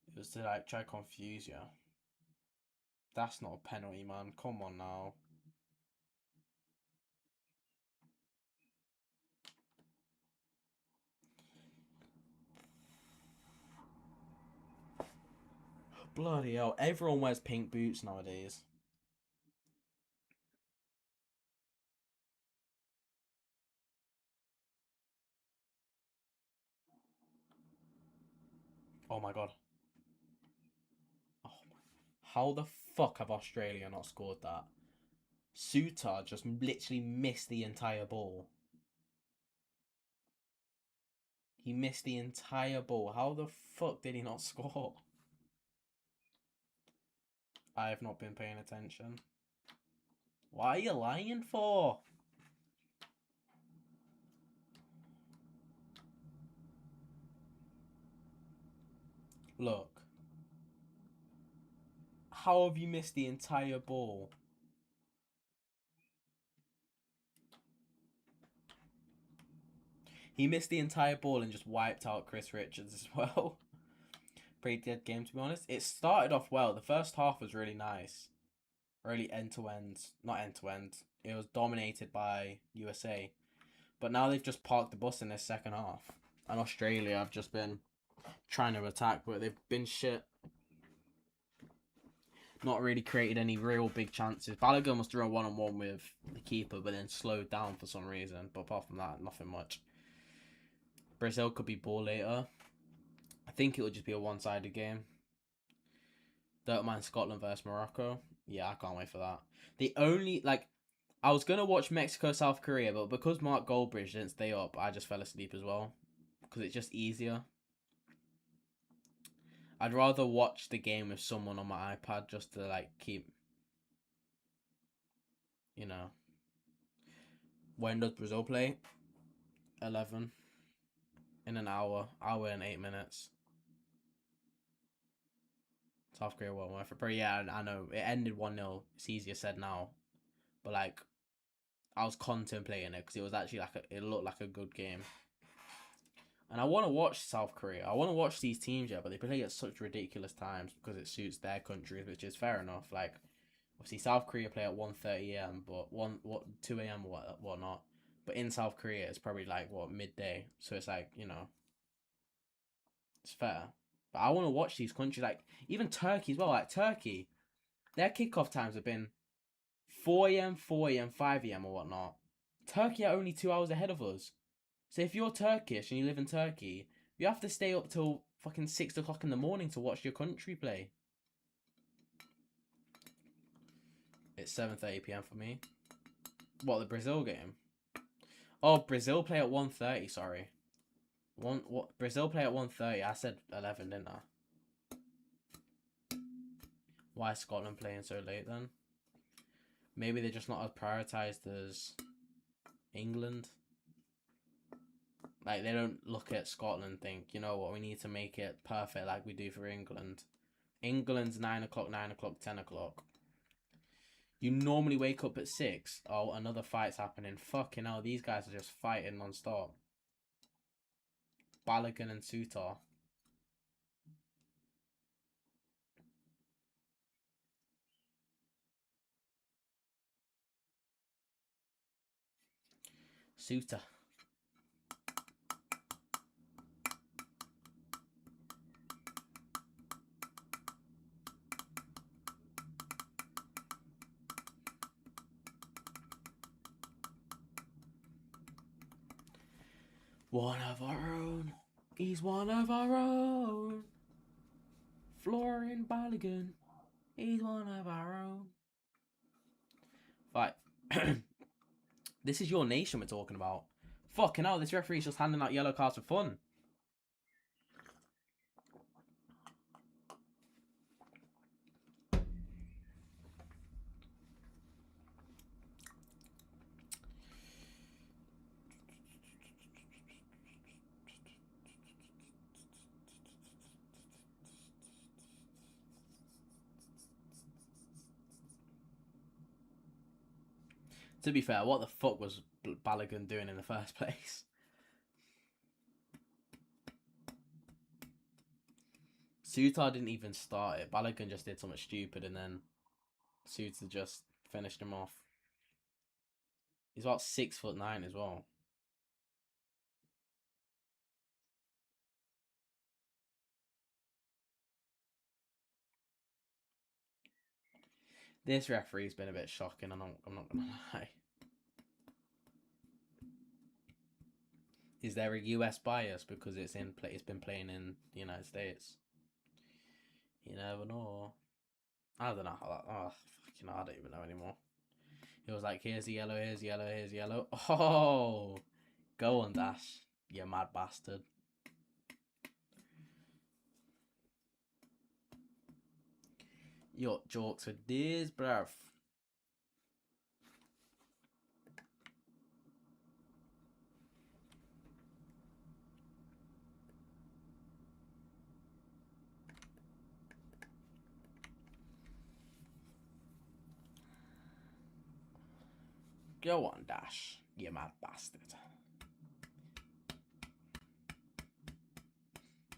It was to like try to confuse you. That's not a penalty, man. Come on now. Bloody hell. Everyone wears pink boots nowadays. Oh my god. Oh my. How the fuck have Australia not scored that? Suter just literally missed the entire ball. He missed the entire ball. How the fuck did he not score? I have not been paying attention. Why are you lying for? Look. How have you missed the entire ball? He missed the entire ball and just wiped out Chris Richards as well. Pretty dead game, to be honest. It started off well. The first half was really nice. Really end-to-end. Not end-to-end. It was dominated by USA. But now they've just parked the bus in this second half. And Australia have just been trying to attack, but they've been shit. Not really created any real big chances. Balogun was thrown one-on-one with the keeper, but then slowed down for some reason. But apart from that, nothing much. Brazil could be ball later. I think it would just be a one-sided game. Don't mind Scotland versus Morocco. Yeah, I can't wait for that. The only, like, I was going to watch Mexico, South Korea, but because Mark Goldbridge didn't stay up, I just fell asleep as well. Because it's just easier. I'd rather watch the game with someone on my iPad just to, like, keep, you know. When does Brazil play? 11. In an hour. Hour and 8 minutes. South Korea won't work for. Yeah, I know. It ended 1-0. It's easier said now. But, like, I was contemplating it because it was actually like it looked like a good game. And I want to watch South Korea. I want to watch these teams, yeah, but they play at such ridiculous times because it suits their countries, which is fair enough. Like, obviously, South Korea play at 1:30 a.m., but 2 a.m. or whatnot. But in South Korea, it's probably like, what, midday. So it's like, you know, it's fair. But I want to watch these countries, like, even Turkey as well. Like, Turkey, their kickoff times have been 4 a.m., 4 a.m., 5 a.m. or whatnot. Turkey are only 2 hours ahead of us. So if you're Turkish and you live in Turkey, you have to stay up till fucking 6 o'clock in the morning to watch your country play. It's 7:30 p.m. for me. What, the Brazil game? Oh, Brazil play at 1:30, sorry. Brazil play at 1:30. I said 11, didn't I? Why is Scotland playing so late then? Maybe they're just not as prioritized as England. Like, they don't look at Scotland and think, you know what, we need to make it perfect like we do for England. England's 9 o'clock, 9 o'clock, 10 o'clock. You normally wake up at 6. Oh, another fight's happening. Fucking hell, these guys are just fighting non-stop. Balogun and Sutar. Suter. One of our own. He's one of our own. Florian Balogun. He's one of our own. Right. This is your nation we're talking about. Fucking hell, this referee's just handing out yellow cards for fun. To be fair, what the fuck was Balogun doing in the first place? Sutar didn't even start it. Balogun just did something stupid and then Sutar just finished him off. He's about 6'9" as well. This referee's been a bit shocking, I'm not gonna lie. Is there a US bias because it's been playing in the United States? You never know. I don't know how that. Oh, fucking, I don't even know anymore. It was like, here's the yellow, here's yellow, here's yellow. Oh, go on, Dash, you mad bastard. Your jokes for this, bruv. Go on, Dash, you mad bastard.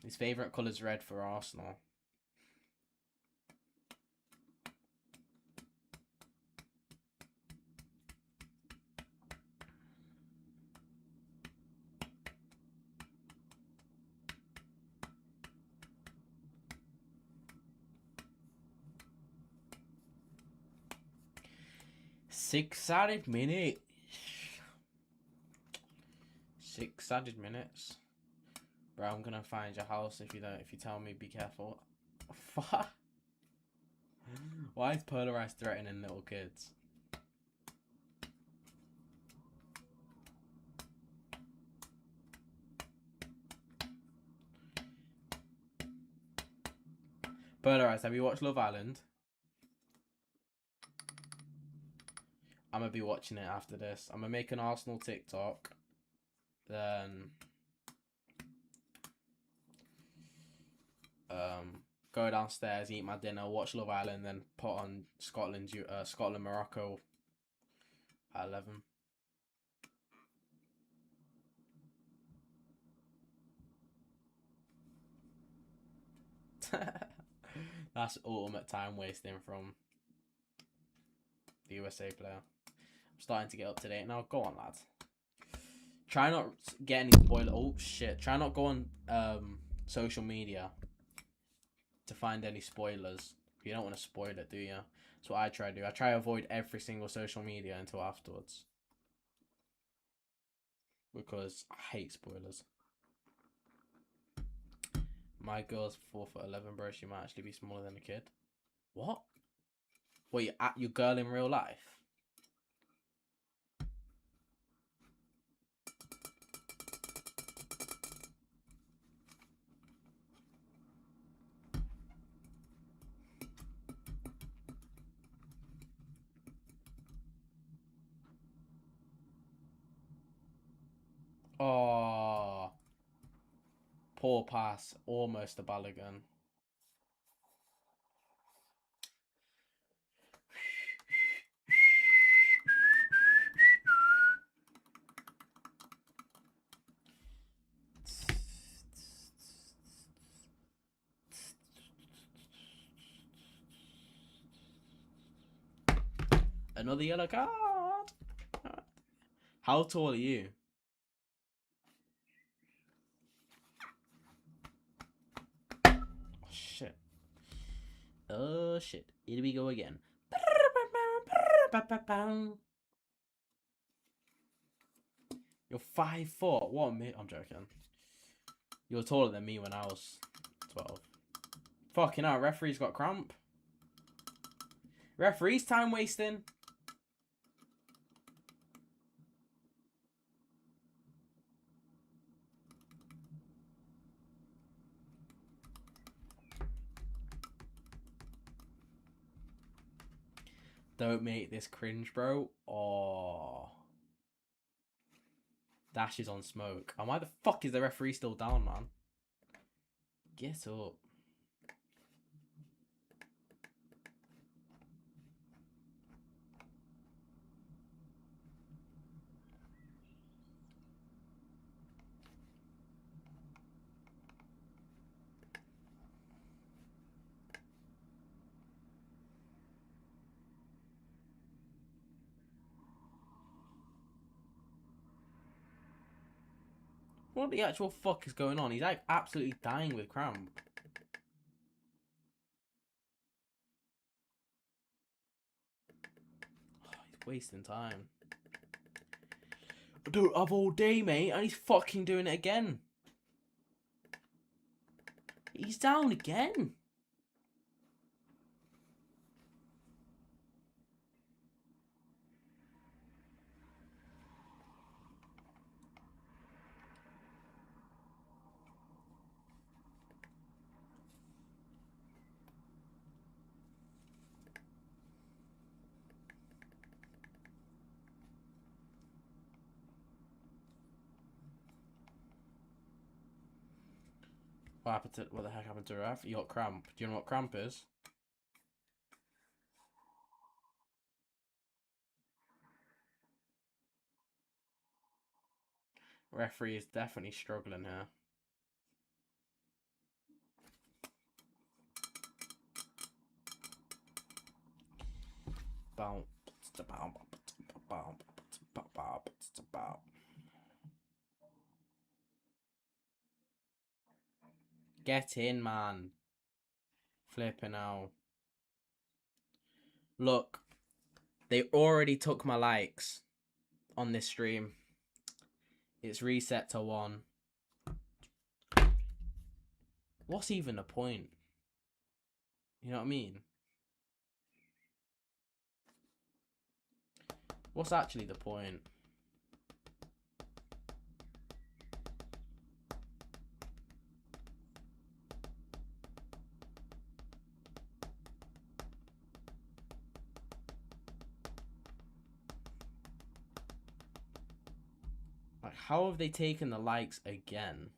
His favourite colour's red for Arsenal. Six-sided minute. 6 added minutes. Bro, I'm gonna find your house if you tell me be careful. Fuck. Why is Polarized threatening little kids? Polarized, have you watched Love Island? I'm gonna be watching it after this. I'm gonna make an Arsenal TikTok. Then go downstairs, eat my dinner, watch Love Island, then put on Scotland Morocco at 11. That's ultimate time wasting from the USA player. I'm starting to get up to date now. Go on, lads. Try not get any spoiler. Oh shit! Try not go on social media to find any spoilers. You don't want to spoil it, do you? That's what I try to do. I try to avoid every single social media until afterwards because I hate spoilers. My girl's 4'11", bro. She might actually be smaller than a kid. What? What, you at your girl in real life? Oh, poor pass. Almost a Balogun. Another yellow card. How tall are you? Oh, shit. Oh, shit. Here we go again. You're 5'4". What a I'm joking. You were taller than me when I was 12. Fucking hell, referee's got cramp. Referee's time wasting. Don't make this cringe, bro. Oh. Dash is on smoke. And why the fuck is the referee still down, man? Get up. What the actual fuck is going on? He's like absolutely dying with cramp. Oh, he's wasting time. I don't have all day, mate, and he's fucking doing it again. He's down again. What the heck happened to Ref? You got cramp. Do you know what cramp is? Referee is definitely struggling here. Get in, man. Flipping out. Look, they already took my likes on this stream. It's reset to 1. What's even the point? You know what I mean? What's actually the point? Like, how have they taken the likes again?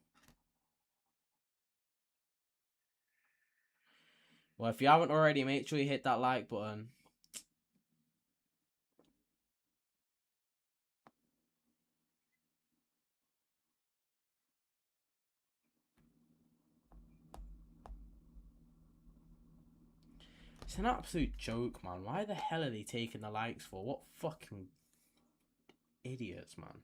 Well, if you haven't already, make sure you hit that like button. It's an absolute joke, man. Why the hell are they taking the likes for? What fucking idiots, man.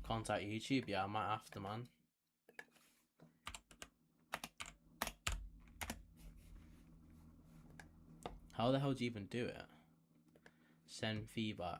Contact YouTube? Yeah, I might have to, man. How the hell do you even do it? Send feedback.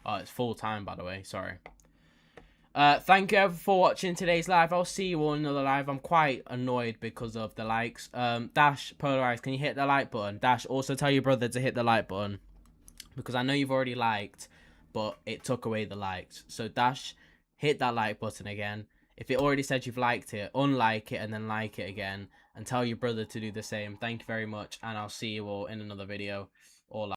Oh, it's full time, by the way. Sorry. Thank you everyone for watching today's live. I'll see you all in another live. I'm quite annoyed because of the likes. Dash, Polarized, can you hit the like button? Dash, also tell your brother to hit the like button, because I know you've already liked, but it took away the likes. So Dash, hit that like button again. If it already said you've liked it, unlike it and then like it again, and tell your brother to do the same. Thank you very much, and I'll see you all in another video. All